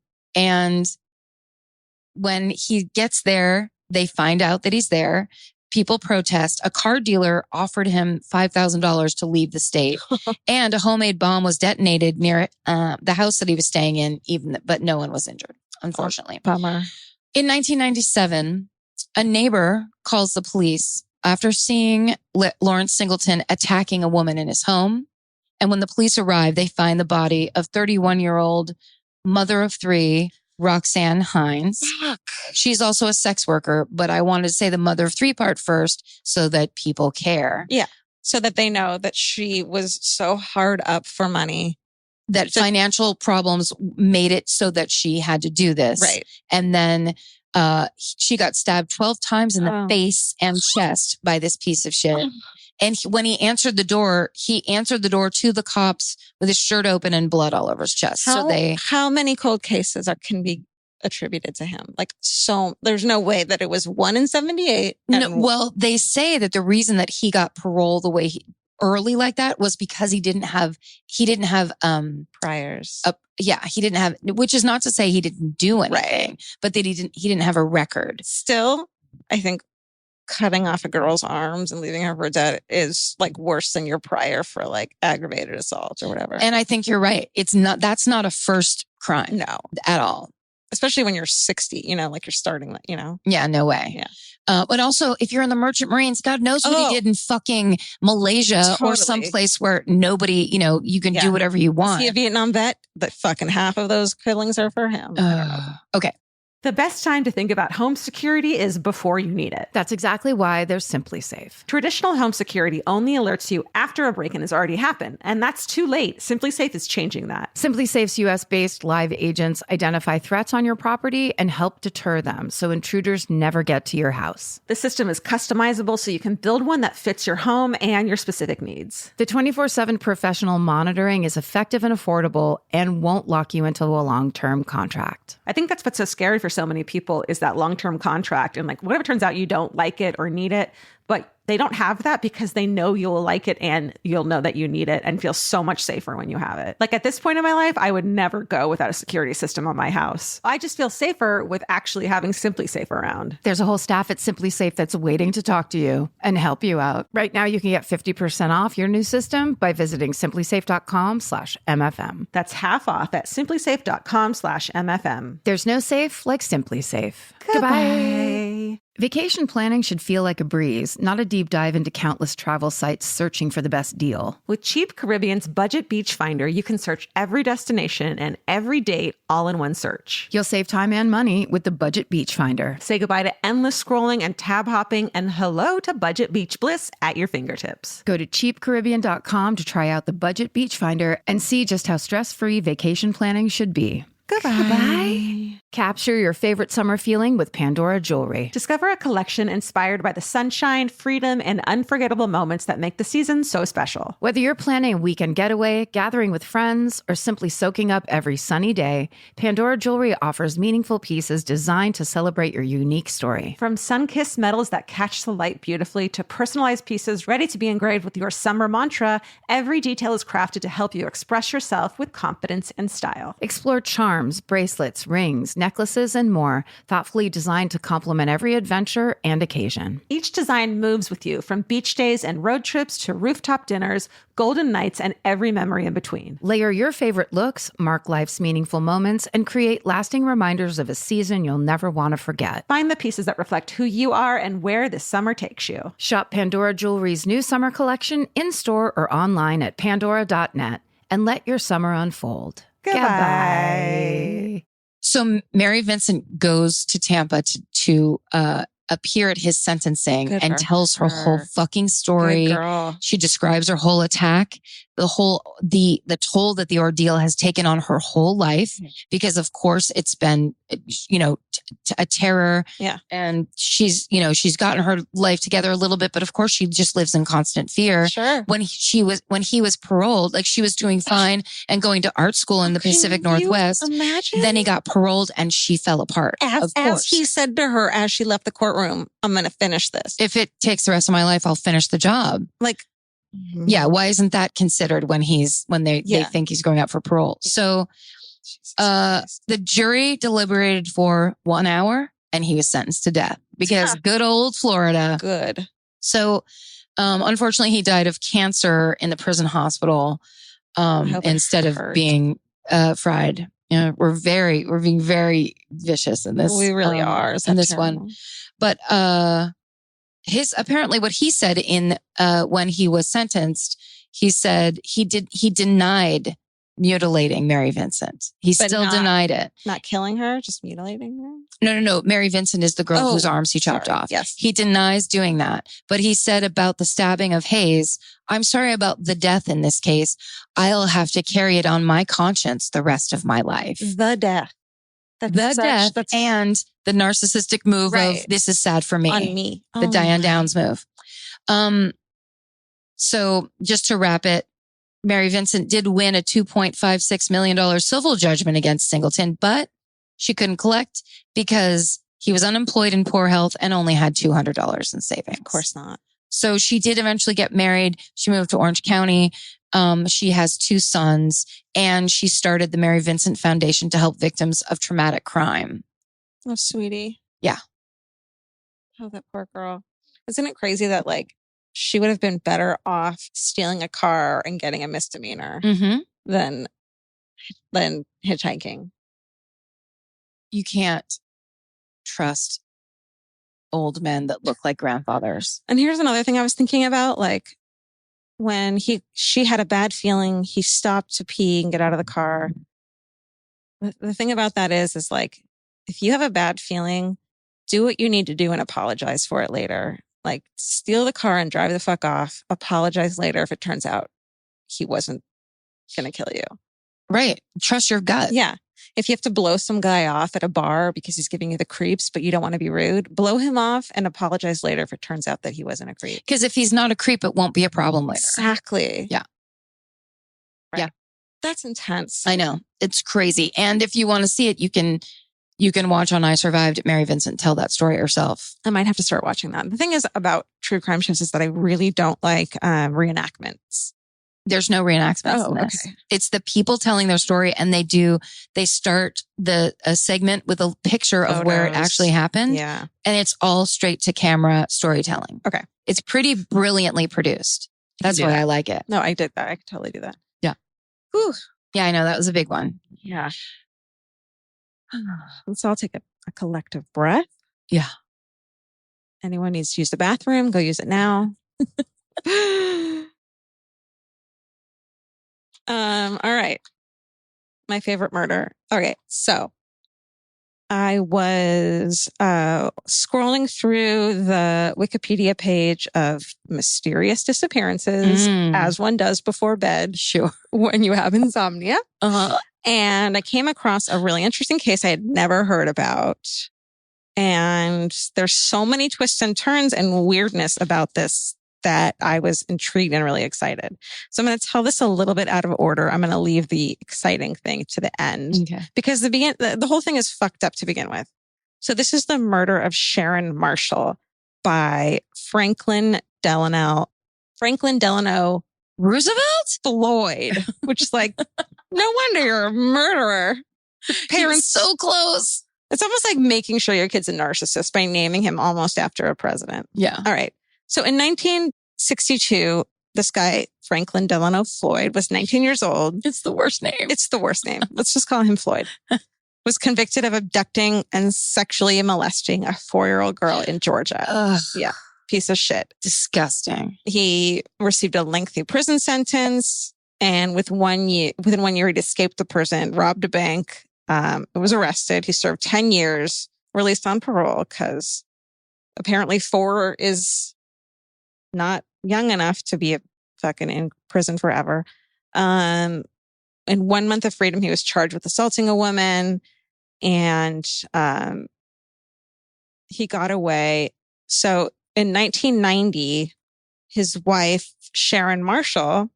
when he gets there, they find out that he's there. People protest. A car dealer offered him $5,000 to leave the state, and a homemade bomb was detonated near the house that he was staying in. But no one was injured, unfortunately. Bummer. In 1997, a neighbor calls the police after seeing Lawrence Singleton attacking a woman in his home. And when the police arrive, they find the body of 31-year-old mother of 3, Roxanne Hines. Fuck. She's also a sex worker, but I wanted to say the mother of 3 part first so that people care. Yeah. So that they know that she was so hard up for money. That financial problems made it so that she had to do this. Right. And then she got stabbed 12 times in the face and chest by this piece of shit. And when he answered the door to the cops with his shirt open and blood all over his chest. How many cold cases can be attributed to him? Like, so there's no way that it was 1 in 78. No, well, they say that the reason that he got parole the way early like that was because he didn't have priors. He didn't have, which is not to say he didn't do anything, but that he didn't have a record. Still, I think cutting off a girl's arms and leaving her for dead is like worse than your prior for like aggravated assault or whatever. And I think you're right. That's not a first crime. No, at all. Especially when you're 60, like you're starting, Yeah, no way. Yeah. But also, if you're in the Merchant Marines, God knows what he did in fucking Malaysia or someplace where nobody, you can do whatever you want. Is he a Vietnam vet? That fucking half of those killings are for him. Okay. The best time to think about home security is before you need it. That's exactly why there's Simply Safe. Traditional home security only alerts you after a break-in has already happened, and that's too late. Simply Safe is changing that. Simply Safe's US-based live agents identify threats on your property and help deter them so intruders never get to your house. The system is customizable so you can build one that fits your home and your specific needs. The 24/7 professional monitoring is effective and affordable and won't lock you into a long-term contract. I think that's what's so scary for so many people is that long-term contract. And like, whatever turns out you don't like it or need it, but they don't have that because they know you'll like it and you'll know that you need it and feel so much safer when you have it. Like at this point in my life, I would never go without a security system on my house. I just feel safer with actually having Simply Safe around. There's a whole staff at Simply Safe that's waiting to talk to you and help you out. Right now, you can get 50% off your new system by visiting simplysafe.com/MFM. That's half off at simplysafe.com/MFM. There's no safe like Simply Safe. Goodbye. Vacation planning should feel like a breeze, not a deep dive into countless travel sites searching for the best deal. With Cheap Caribbean's Budget Beach Finder, you can search every destination and every date all in one search. You'll save time and money with the Budget Beach Finder. Say goodbye to endless scrolling and tab hopping and hello to Budget Beach Bliss at your fingertips. Go to cheapcaribbean.com to try out the Budget Beach Finder and see just how stress-free vacation planning should be. Goodbye. Capture your favorite summer feeling with Pandora Jewelry. Discover a collection inspired by the sunshine, freedom, and unforgettable moments that make the season so special. Whether you're planning a weekend getaway, gathering with friends, or simply soaking up every sunny day, Pandora Jewelry offers meaningful pieces designed to celebrate your unique story. From sun-kissed metals that catch the light beautifully to personalized pieces ready to be engraved with your summer mantra, every detail is crafted to help you express yourself with confidence and style. Explore charms, bracelets, rings, necklaces, and more, thoughtfully designed to complement every adventure and occasion. Each design moves with you, from beach days and road trips to rooftop dinners, golden nights, and every memory in between. Layer your favorite looks, mark life's meaningful moments, and create lasting reminders of a season you'll never want to forget. Find the pieces that reflect who you are and where this summer takes you. Shop Pandora Jewelry's new summer collection in-store or online at pandora.net and let your summer unfold. Goodbye. So Mary Vincent goes to Tampa to appear at his sentencing and tells her whole fucking story. Good girl. She describes her whole attack, the toll that the ordeal has taken on her whole life, because of course it's been, a terror. Yeah. And she's gotten her life together a little bit, but of course she just lives in constant fear. Sure. When he was paroled, like she was doing fine and going to art school in the Pacific Northwest. Imagine? Then he got paroled and she fell apart. As he said to her as she left the courtroom, I'm going to finish this. If it takes the rest of my life, I'll finish the job. Like, yeah. Why isn't that considered when they think he's going out for parole? So, the jury deliberated for 1 hour and he was sentenced to death because good old Florida. Good. So, unfortunately he died of cancer in the prison hospital, instead of being, fried. We're being very vicious in this. We really are. In this one. But, apparently what he said when he was sentenced, he said he denied mutilating Mary Vincent. He still denied it. Not killing her, just mutilating her? No. Mary Vincent is the girl whose arms he chopped off. Yes. He denies doing that. But he said about the stabbing of Hayes, I'm sorry about the death in this case. I'll have to carry it on my conscience the rest of my life. The death. And the narcissistic move of this is sad for me. On me. The Diane Downs move. So just to wrap it, Mary Vincent did win a $2.56 million civil judgment against Singleton, but she couldn't collect because he was unemployed in poor health and only had $200 in savings. Of course not. So she did eventually get married. She moved to Orange County. She has 2 sons, and she started the Mary Vincent Foundation to help victims of traumatic crime. Oh, sweetie. Yeah. Oh, that poor girl. Isn't it crazy that like she would have been better off stealing a car and getting a misdemeanor than hitchhiking? You can't trust old men that look like grandfathers. And here's another thing I was thinking about. Like when she had a bad feeling, he stopped to pee and get out of the car. The thing about that is like, if you have a bad feeling, do what you need to do and apologize for it later. Like steal the car and drive the fuck off. Apologize later if it turns out he wasn't going to kill you. Right. Trust your gut. Yeah. If you have to blow some guy off at a bar because he's giving you the creeps, but you don't want to be rude, blow him off and apologize later if it turns out that he wasn't a creep. Because if he's not a creep, it won't be a problem later. Exactly. Yeah. Right. Yeah. That's intense. I know. It's crazy. And if you want to see it, you can watch on I Survived Mary Vincent tell that story herself. I might have to start watching that. The thing is about true crime shows is that I really don't like reenactments. There's no reenactments in this. Okay. It's the people telling their story, and they start a segment with a picture of where it actually happened. Yeah. And it's all straight to camera storytelling. Okay. It's pretty brilliantly produced. That's why I like it. No, I did that. I could totally do that. Yeah. Whew. Yeah, I know. That was a big one. Yeah. Let's all take a collective breath. Yeah. Anyone needs to use the bathroom, go use it now. All right. My favorite murder. Okay. So I was scrolling through the Wikipedia page of mysterious disappearances, as one does before bed. Sure. When you have insomnia. Uh-huh. And I came across a really interesting case I had never heard about. And there's so many twists and turns and weirdness about this that I was intrigued and really excited. So I'm going to tell this a little bit out of order. I'm going to leave the exciting thing to the end. Okay. Because the whole thing is fucked up to begin with. So this is the murder of Sharon Marshall by Franklin Delano Roosevelt? Floyd, which is like, no wonder you're a murderer. Parents so close. It's almost like making sure your kid's a narcissist by naming him almost after a president. Yeah. All right. So in 1962, this guy, Franklin Delano Floyd, was 19 years old. It's the worst name. It's the worst name. Let's just call him Floyd. Was convicted of abducting and sexually molesting a 4-year-old girl in Georgia. Ugh. Yeah. Piece of shit. Disgusting. He received a lengthy prison sentence, and within 1 year, he'd escaped the prison, robbed a bank, was arrested. He served 10 years, released on parole because apparently 4 is not young enough to be fucking in prison forever. In 1 month of freedom, he was charged with assaulting a woman, and he got away. So in 1990, his wife, Sharon Marshall,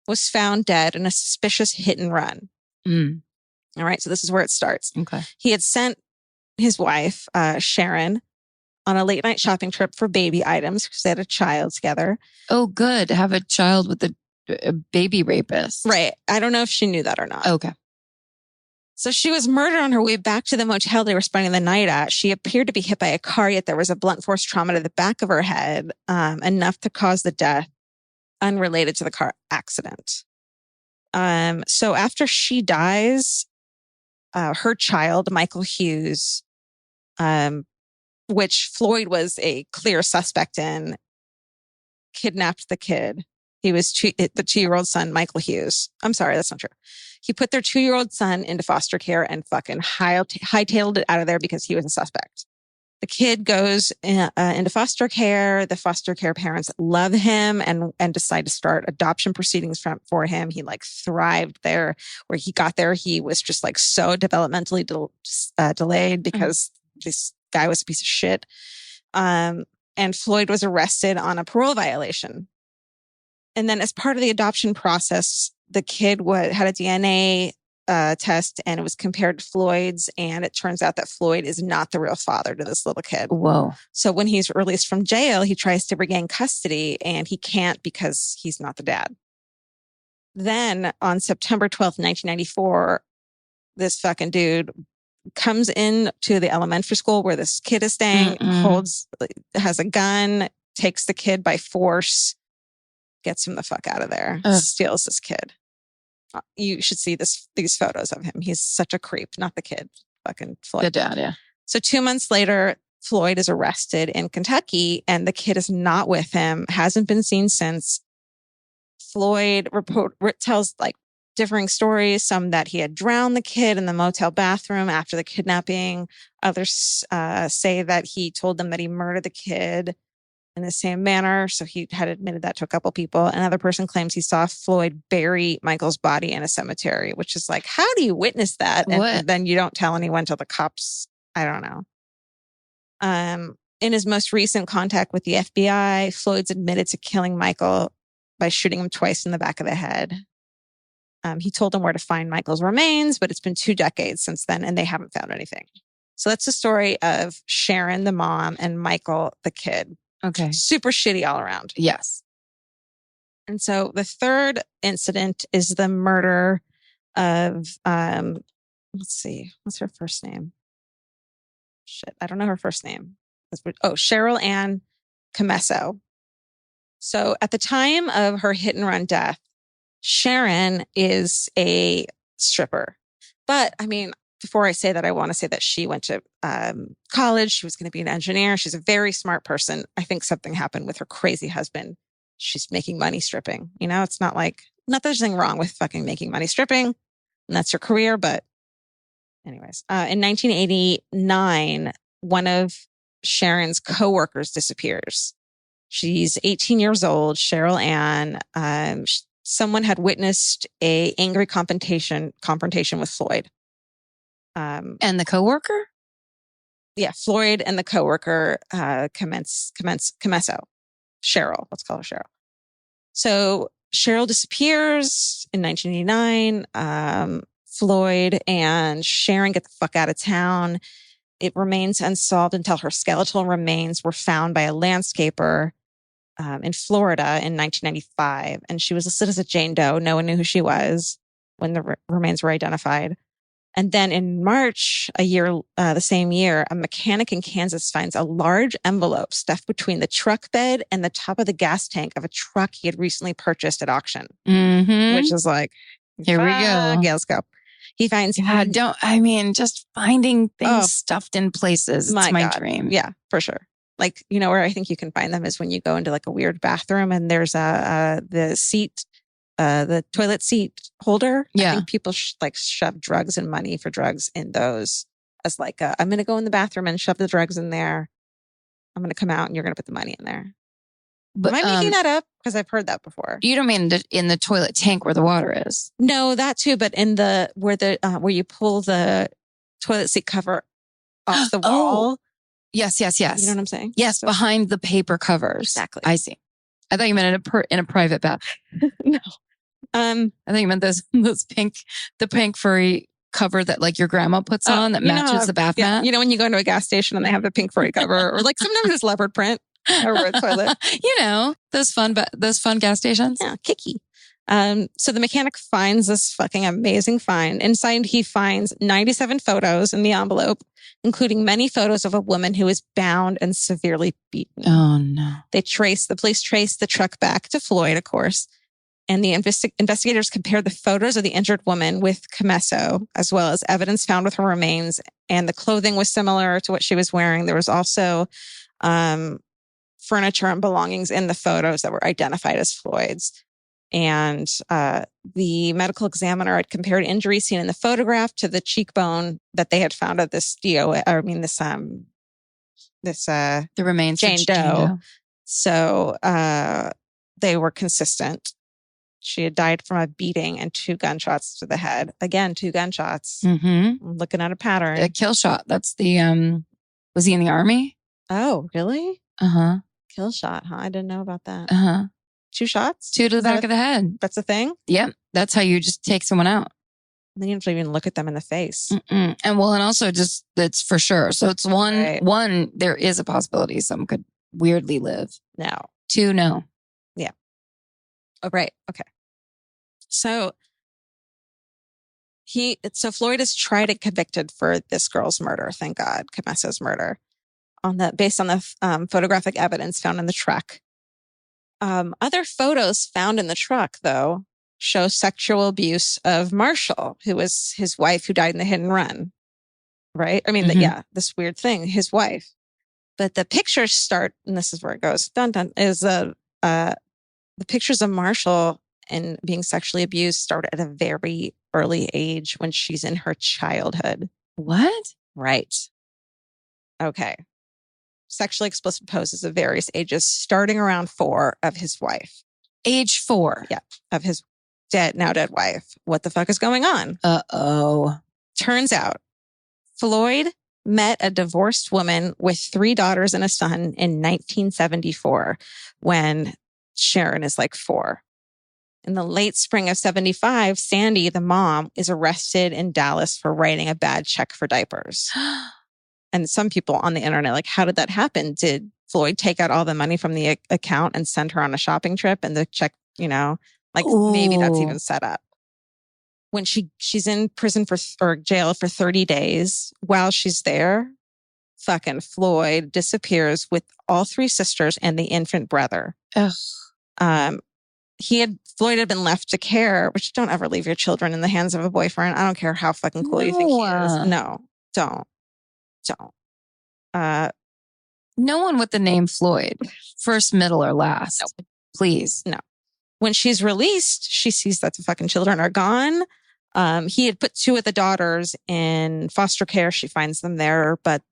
was found dead in a suspicious hit and run. All right. So this is where it starts. Okay. He had sent his wife, Sharon, on a late night shopping trip for baby items because they had a child together. Oh, good. Have a child with a baby rapist. Right. I don't know if she knew that or not. Okay. So she was murdered on her way back to the motel they were spending the night at. She appeared to be hit by a car, yet there was a blunt force trauma to the back of her head, enough to cause the death unrelated to the car accident. So after she dies, her child, Michael Hughes, which Floyd was a clear suspect in, kidnapped the kid. He was the 2-year-old son, Michael Hughes. I'm sorry, that's not true. He put their 2-year-old son into foster care and fucking hightailed it out of there because he was a suspect. The kid goes into foster care. The foster care parents love him and decide to start adoption proceedings for him. He like thrived there. Where he got there, he was just like so developmentally delayed because this guy was a piece of shit. And Floyd was arrested on a parole violation. And then as part of the adoption process, the kid had a DNA test and it was compared to Floyd's. And it turns out that Floyd is not the real father to this little kid. Whoa. So when he's released from jail, he tries to regain custody and he can't because he's not the dad. Then on September 12th, 1994, this fucking dude comes in to the elementary school where this kid is staying, has a gun, takes the kid by force, gets him the fuck out of there, steals this kid. You should see these photos of him. He's such a creep, not the kid, fucking Floyd. The dad, yeah. So 2 months later, Floyd is arrested in Kentucky and the kid is not with him, hasn't been seen since. Floyd tells like differing stories, some that he had drowned the kid in the motel bathroom after the kidnapping. Others say that he told them that he murdered the kid in the same manner. So he had admitted that to a couple people. Another person claims he saw Floyd bury Michael's body in a cemetery, which is like, how do you witness that? And then you don't tell anyone till the cops, I don't know. In his most recent contact with the FBI, Floyd's admitted to killing Michael by shooting him twice in the back of the head. He told them where to find Michael's remains, but it's been 2 decades since then and they haven't found anything. So that's the story of Sharon, the mom, and Michael, the kid. Okay. Super shitty all around. Yes. And so the third incident is the murder of, let's see, what's her first name? Shit, I don't know her first name. Cheryl Ann Camesso. So at the time of her hit and run death, Sharon is a stripper. But I mean, before I say that, I want to say that she went to college. She was going to be an engineer. She's a very smart person. I think something happened with her crazy husband. She's making money stripping. You know, it's not that there's anything wrong with fucking making money stripping. And that's her career. But anyways, in 1989, one of Sharon's coworkers disappears. She's 18 years old, Cheryl Ann. Someone had witnessed a angry confrontation with Floyd. And the coworker? Yeah, Floyd and the coworker, Camesso. Cheryl, let's call her Cheryl. So Cheryl disappears in 1989. Floyd and Sharon get the fuck out of town. It remains unsolved until her skeletal remains were found by a landscaper in Florida in 1995. And she was listed as a Jane Doe. No one knew who she was when the remains were identified. And then in March, the same year, a mechanic in Kansas finds a large envelope stuffed between the truck bed and the top of the gas tank of a truck he had recently purchased at auction. Mm-hmm. Which is like, here we go. Yeah, let's go. He finds... just finding things stuffed in places. It's my dream. Yeah, for sure. Like, you know, where I think you can find them is when you go into like a weird bathroom and there's the toilet seat holder. Yeah. I think people shove drugs and money for drugs in those as like, I'm going to go in the bathroom and shove the drugs in there. I'm going to come out and you're going to put the money in there. But, am I making that up? Because I've heard that before. You don't mean in the toilet tank where the water is? No, that too. But in where you pull the toilet seat cover off the wall. Yes. You know what I'm saying? Yes, so, behind the paper covers. Exactly. I see. I thought you meant in a private bath. No. I think you meant the pink furry cover that like your grandma puts on that matches the bath mat. You know, when you go into a gas station and they have the pink furry cover, or like sometimes it's leopard print over a toilet. You know, those fun gas stations. Yeah, kicky. So the mechanic finds this fucking amazing find. Inside, he finds 97 photos in the envelope, including many photos of a woman who is bound and severely beaten. Oh, no. The police traced the truck back to Floyd, of course. And the investigators compared the photos of the injured woman with Camesso, as well as evidence found with her remains. And the clothing was similar to what she was wearing. There was also furniture and belongings in the photos that were identified as Floyd's. And the medical examiner had compared injuries seen in the photograph to the cheekbone that they had found at this the remains Jane Doe. So they were consistent. She had died from a beating and 2 gunshots to the head. Again, 2 gunshots. Mm-hmm. I'm looking at a pattern. A kill shot. That's the was he in the army? Oh, really? Uh-huh. Kill shot, huh? I didn't know about that. Uh-huh. 2 shots? 2 to the back of the head. That's a thing? Yeah. That's how you just take someone out. Then you don't even look at them in the face. Mm-mm. And also just, that's for sure. So it's one, there is a possibility some could weirdly live. No. 2, no. Yeah. Oh, right. Okay. So Floyd is tried and convicted for this girl's murder. Thank God. Camessa's murder based on the photographic evidence found in the truck. Other photos found in the truck, though, show sexual abuse of Marshall, who was his wife who died in the hit and run. Right? I mean, this weird thing, his wife. But the pictures start, and this is where it goes, is the pictures of Marshall and being sexually abused start at a very early age when she's in her childhood. What? Right. Okay. Sexually explicit poses of various ages, starting around 4 of his wife. Age 4? Yeah. Of his now dead wife. What the fuck is going on? Uh-oh. Turns out Floyd met a divorced woman with 3 daughters and a son in 1974 when Sharon is like 4. In the late spring of 75, Sandy, the mom, is arrested in Dallas for writing a bad check for diapers. And some people on the internet, like, how did that happen? Did Floyd take out all the money from the account and send her on a shopping trip and the check, maybe that's even set up. When she's in prison or jail for 30 days, while she's there, fucking Floyd disappears with all 3 sisters and the infant brother. Ugh. Floyd had been left to care, which don't ever leave your children in the hands of a boyfriend. I don't care how fucking cool you think he is. No, don't. No one with the name Floyd, first, middle, or last. No. Please. No. When she's released, she sees that the fucking children are gone. He had put 2 of the daughters in foster care. She finds them there, but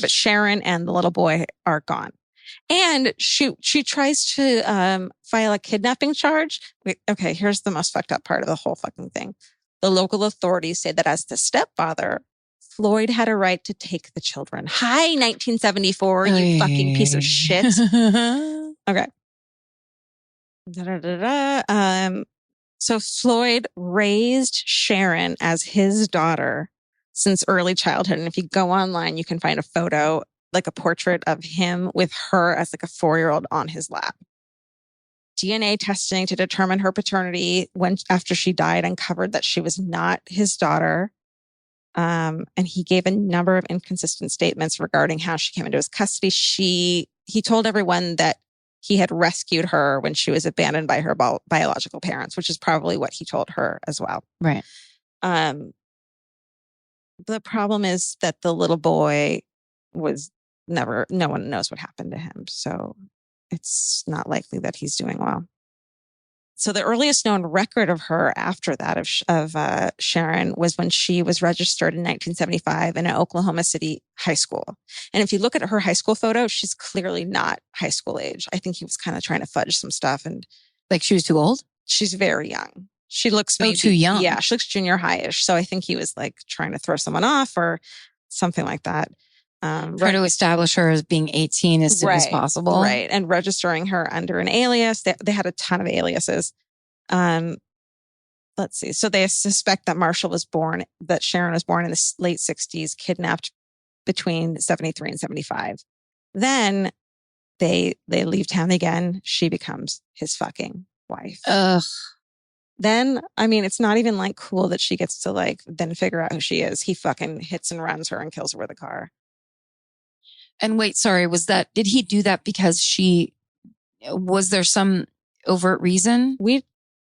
Sharon and the little boy are gone. And she tries to file a kidnapping charge. Okay, here's the most fucked up part of the whole fucking thing. The local authorities say that as the stepfather, Floyd had a right to take the children. Hi, 1974, you fucking piece of shit. Okay. So Floyd raised Sharon as his daughter since early childhood. And if you go online, you can find a photo, like a portrait of him with her as like a 4-year-old on his lap. DNA testing to determine her paternity after she died uncovered that she was not his daughter. And he gave a number of inconsistent statements regarding how she came into his custody. He told everyone that he had rescued her when she was abandoned by her biological parents, which is probably what he told her as well. Right. The problem is that the little boy no one knows what happened to him. So it's not likely that he's doing well. So the earliest known record of her after that of Sharon was when she was registered in 1975 in an Oklahoma City high school. And if you look at her high school photo, she's clearly not high school age. I think he was kind of trying to fudge some stuff. And like she was too old? She's very young. She looks maybe too young. Yeah, she looks junior high-ish. So I think he was like trying to throw someone off or something like that. Try to establish her as being 18 as soon as possible. Right. And registering her under an alias. They had a ton of aliases. Let's see. So they suspect that Sharon was born in the late 60s, kidnapped between 73 and 75. Then they leave town again. She becomes his fucking wife. Ugh. Then, I mean, it's not even like cool that she gets to like then figure out who she is. He fucking hits and runs her and kills her with a car. And wait, sorry, did he do that because was there some overt reason? We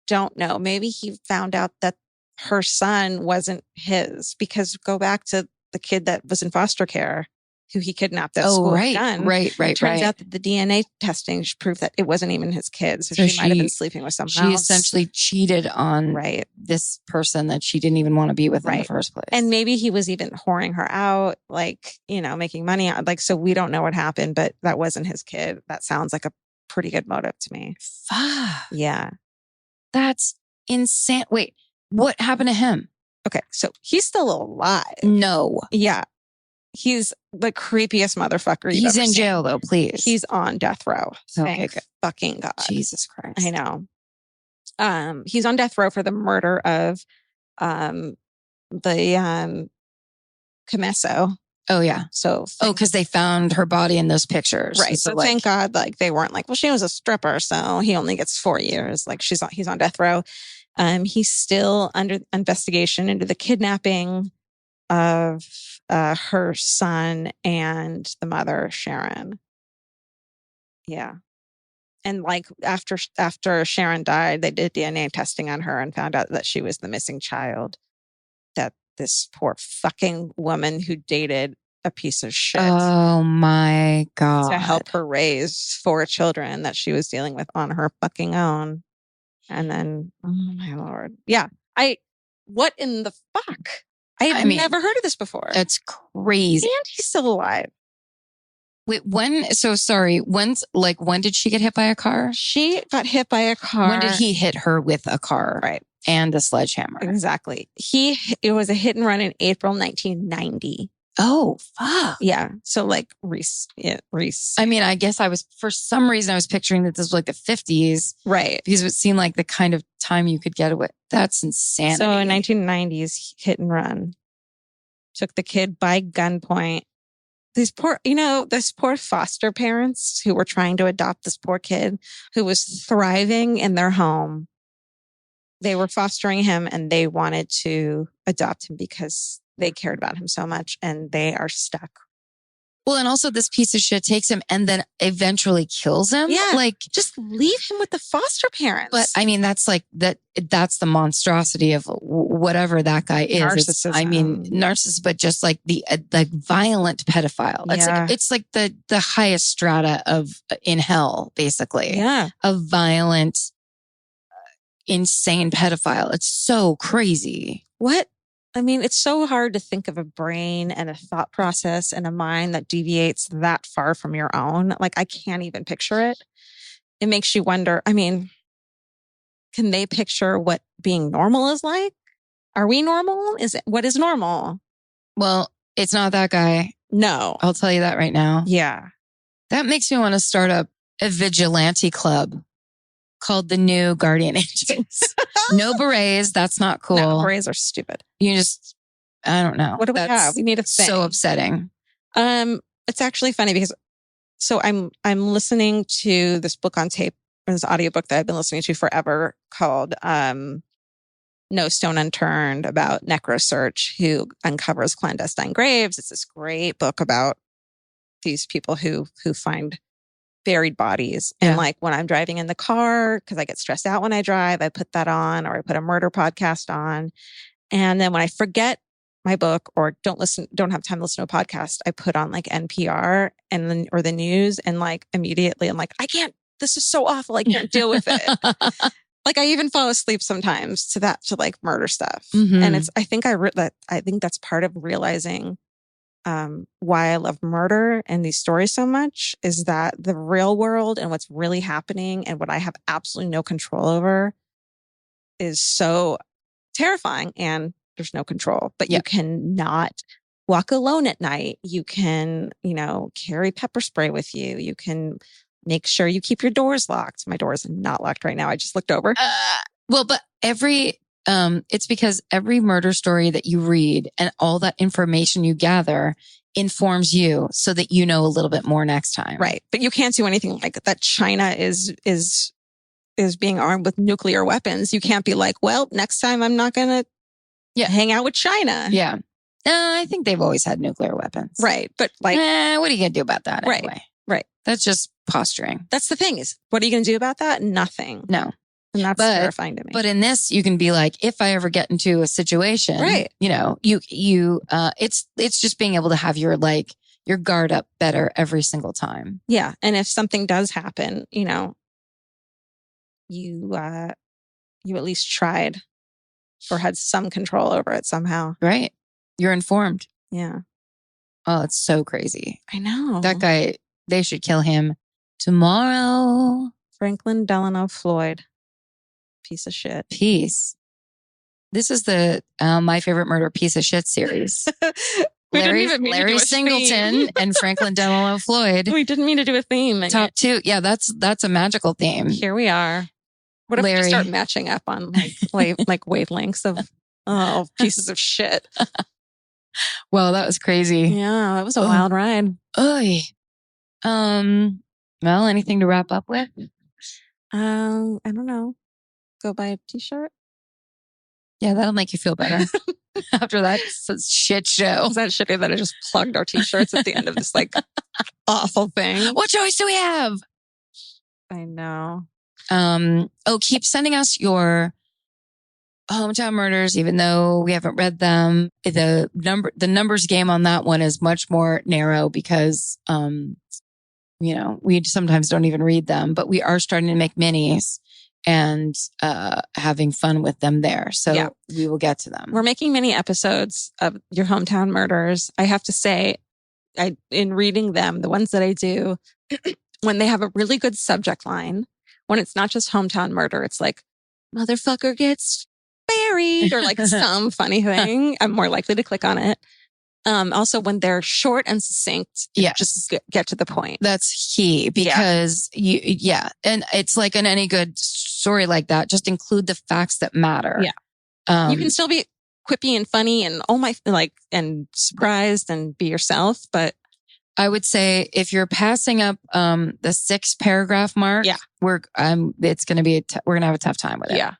don't know. Maybe he found out that her son wasn't his, because go back to the kid that was in foster care who he kidnapped at school. Right. It turns out that the DNA testing proved that it wasn't even his kid. So she might have been sleeping with someone else. She essentially cheated on this person that she didn't even want to be with in the first place. And maybe he was even whoring her out, like, making money out. Like, so we don't know what happened, but that wasn't his kid. That sounds like a pretty good motive to me. Fuck. Yeah. That's insane. Wait, what happened to him? Okay. So he's still alive. No. Yeah. He's the creepiest motherfucker. He's in jail though, please. He's on death row. Okay, Thank fucking God. Jesus Christ. I know. He's on death row for the murder of the Camesso. Oh yeah. So because they found her body in those pictures. Right. So thank God, like they weren't like, well, she was a stripper, so he only gets 4 years. Like he's on death row. He's still under investigation into the kidnapping of her son and the mother, Sharon. Yeah. And like after Sharon died, they did DNA testing on her and found out that she was the missing child. That this poor fucking woman who dated a piece of shit. Oh my God. To help her raise 4 children that she was dealing with on her fucking own. And then, oh my Lord. Yeah. What in the fuck? I mean, never heard of this before. That's crazy. And he's still alive. Wait, when did she get hit by a car? She got hit by a car. When did he hit her with a car? Right. And a sledgehammer. Exactly. It was a hit and run in April 1990. Oh, fuck. Yeah. So like Reese. I mean, I guess for some reason I was picturing that this was like the 50s. Right. Because it seemed like the kind of time you could get away. That's insanity. So in 1990s, hit and run. Took the kid by gunpoint. These poor foster parents who were trying to adopt this poor kid who was thriving in their home. They were fostering him and they wanted to adopt him because they cared about him so much and they are stuck. Well, and also this piece of shit takes him and then eventually kills him. Yeah. Like, just leave him with the foster parents. But I mean, that's the monstrosity of whatever that guy is. Narcissism. Narcissist, but just like the violent pedophile. Yeah. It's like the highest strata in hell, basically. Yeah. A violent, insane pedophile. It's so crazy. It's so hard to think of a brain and a thought process and a mind that deviates that far from your own. Like, I can't even picture it. It makes you wonder, can they picture what being normal is like? Are we normal? What is normal? Well, it's not that guy. No. I'll tell you that right now. Yeah. That makes me want to start up a vigilante club called the New Guardian Angels. No berets. That's not cool. No, berets are stupid. I don't know. What do we have? We need a thing. So upsetting. It's actually funny because I'm listening to this book on tape, or this audiobook that I've been listening to forever called No Stone Unturned, about necrosearch, who uncovers clandestine graves. It's this great book about these people who find buried bodies. Yeah. And like when I'm driving in the car, because I get stressed out when I drive, I put that on, or I put a murder podcast on. And then when I forget my book or don't have time to listen to a podcast, I put on like NPR or the news, and like immediately I'm like, this is so awful. I can't deal with it. Like I even fall asleep sometimes to like murder stuff. Mm-hmm. And I think that's part of realizing why I love murder and these stories so much, is that the real world and what's really happening and what I have absolutely no control over is so terrifying, and there's no control. But you cannot walk alone at night. You can, carry pepper spray with you. You can make sure you keep your doors locked. My door is not locked right now. I just looked over. But it's because every murder story that you read and all that information you gather informs you so that you know a little bit more next time. Right. But you can't do anything like that. China is being armed with nuclear weapons. You can't be like, well, next time I'm not going to hang out with China. Yeah. I think they've always had nuclear weapons. Right. But like, what are you going to do about that anyway? Right. That's just posturing. That's the thing, is what are you going to do about that? Nothing. No. And that's terrifying to me. But in this, you can be like, if I ever get into a situation, right. It's just being able to have your guard up better every single time. Yeah. And if something does happen, you at least tried or had some control over it somehow. Right. You're informed. Yeah. Oh, it's so crazy. I know. That guy, they should kill him tomorrow. Franklin Delano Floyd. Piece of shit. This is the My Favorite Murder Piece of Shit series. Larry Singleton and Franklin Delano Floyd. We didn't mean to do a theme. Top two. Yeah, that's a magical theme. Here we are. What if we just start matching up on like wavelengths of pieces of shit? Well, that was crazy. Yeah, that was a wild ride. Oy. Well, anything to wrap up with? I don't know. Go buy a t-shirt. Yeah, that'll make you feel better. After that shit show. Was that shitty that I just plugged our t-shirts at the end of this like awful thing? What choice do we have? I know. Keep sending us your hometown murders, even though we haven't read them. The numbers game on that one is much more narrow because, we sometimes don't even read them, but we are starting to make minis and having fun with them there. So we will get to them. We're making mini episodes of your hometown murders. I have to say, in reading them, the ones that I do, when they have a really good subject line, when it's not just hometown murder, it's like, motherfucker gets buried or like some funny thing, I'm more likely to click on it. Also, when they're short and succinct, just get to the point. That's key because and it's like in any good story like that, just include the facts that matter. Yeah. You can still be quippy and funny and and surprised and be yourself. But I would say if you're passing up the 6 paragraph mark, we're gonna have a tough time with it. Yeah,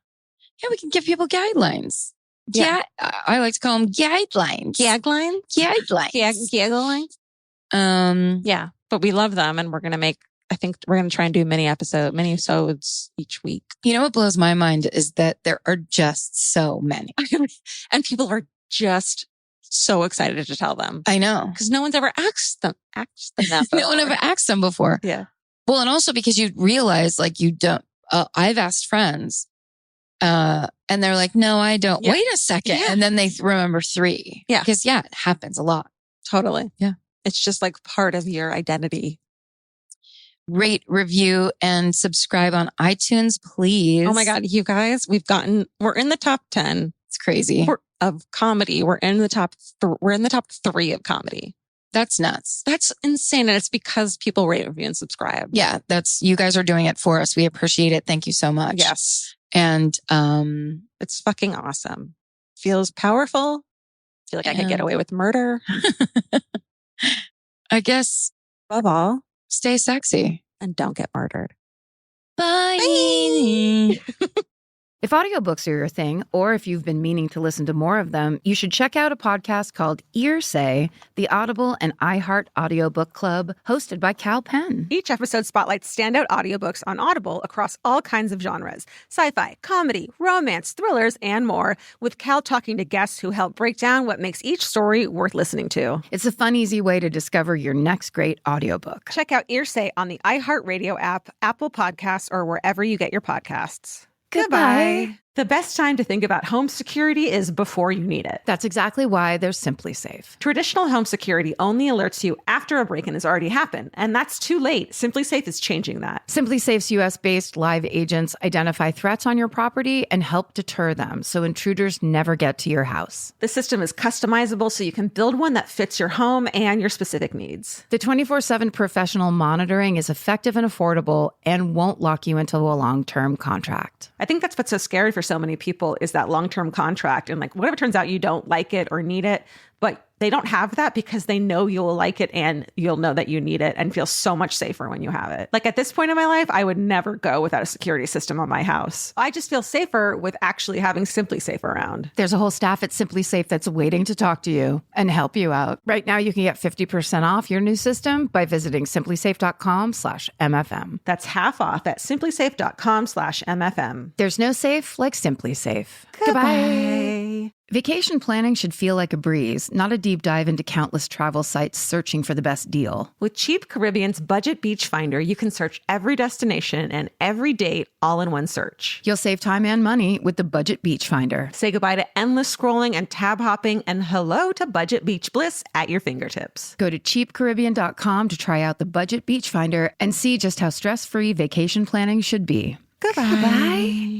we can give people guidelines. Yeah, I like to call them guidelines. Gaglines? Gaglines? Yeah, but we love them and I think we're going to try and do mini-sodes each week. You know what blows my mind is that there are just so many. And people are just so excited to tell them. I know. Because no one's ever asked them that before. No one ever asked them before. Yeah. Well, and also because you realize you don't, I've asked friends, and they're like, no, I don't. Yeah. Wait a second. Yeah. And then they remember 3. Yeah. Because it happens a lot. Totally. Yeah. It's just like part of your identity. Rate, review, and subscribe on iTunes, please. Oh my God, you guys, we're in the top 10. It's crazy. Of comedy. We're in the top 3 of comedy. That's nuts. That's insane. And it's because people rate, review, and subscribe. Yeah. You guys are doing it for us. We appreciate it. Thank you so much. Yes. And, it's fucking awesome. Feels powerful. Feel like I could get away with murder. I guess above all, stay sexy and don't get murdered. Bye. If audiobooks are your thing, or if you've been meaning to listen to more of them, you should check out a podcast called Earsay, the Audible and iHeart Audiobook Club, hosted by Cal Penn. Each episode spotlights standout audiobooks on Audible across all kinds of genres: sci-fi, comedy, romance, thrillers, and more, with Cal talking to guests who help break down what makes each story worth listening to. It's a fun, easy way to discover your next great audiobook. Check out Earsay on the iHeartRadio app, Apple Podcasts, or wherever you get your podcasts. Goodbye. The best time to think about home security is before you need it. That's exactly why there's Simply Safe. Traditional home security only alerts you after a break-in has already happened, and that's too late. Simply Safe is changing that. Simply Safe's US-based live agents identify threats on your property and help deter them so intruders never get to your house. The system is customizable so you can build one that fits your home and your specific needs. The 24/7 professional monitoring is effective and affordable and won't lock you into a long-term contract. I think that's what's so scary for so many people is that long-term contract. And what if it turns out you don't like it or need it, but they don't have that because they know you'll like it and you'll know that you need it and feel so much safer when you have it. At this point in my life, I would never go without a security system on my house. I just feel safer with actually having Simply Safe around. There's a whole staff at Simply Safe that's waiting to talk to you and help you out. Right now, you can get 50% off your new system by visiting simplysafe.com/MFM. That's half off at simplysafe.com/MFM. There's no safe like Simply Safe. Goodbye. Vacation planning should feel like a breeze, not a deep dive into countless travel sites searching for the best deal. With Cheap Caribbean's Budget Beach Finder, you can search every destination and every date all in one search. You'll save time and money with the Budget Beach Finder. Say goodbye to endless scrolling and tab hopping and hello to Budget Beach Bliss at your fingertips. Go to cheapcaribbean.com to try out the Budget Beach Finder and see just how stress-free vacation planning should be. Goodbye.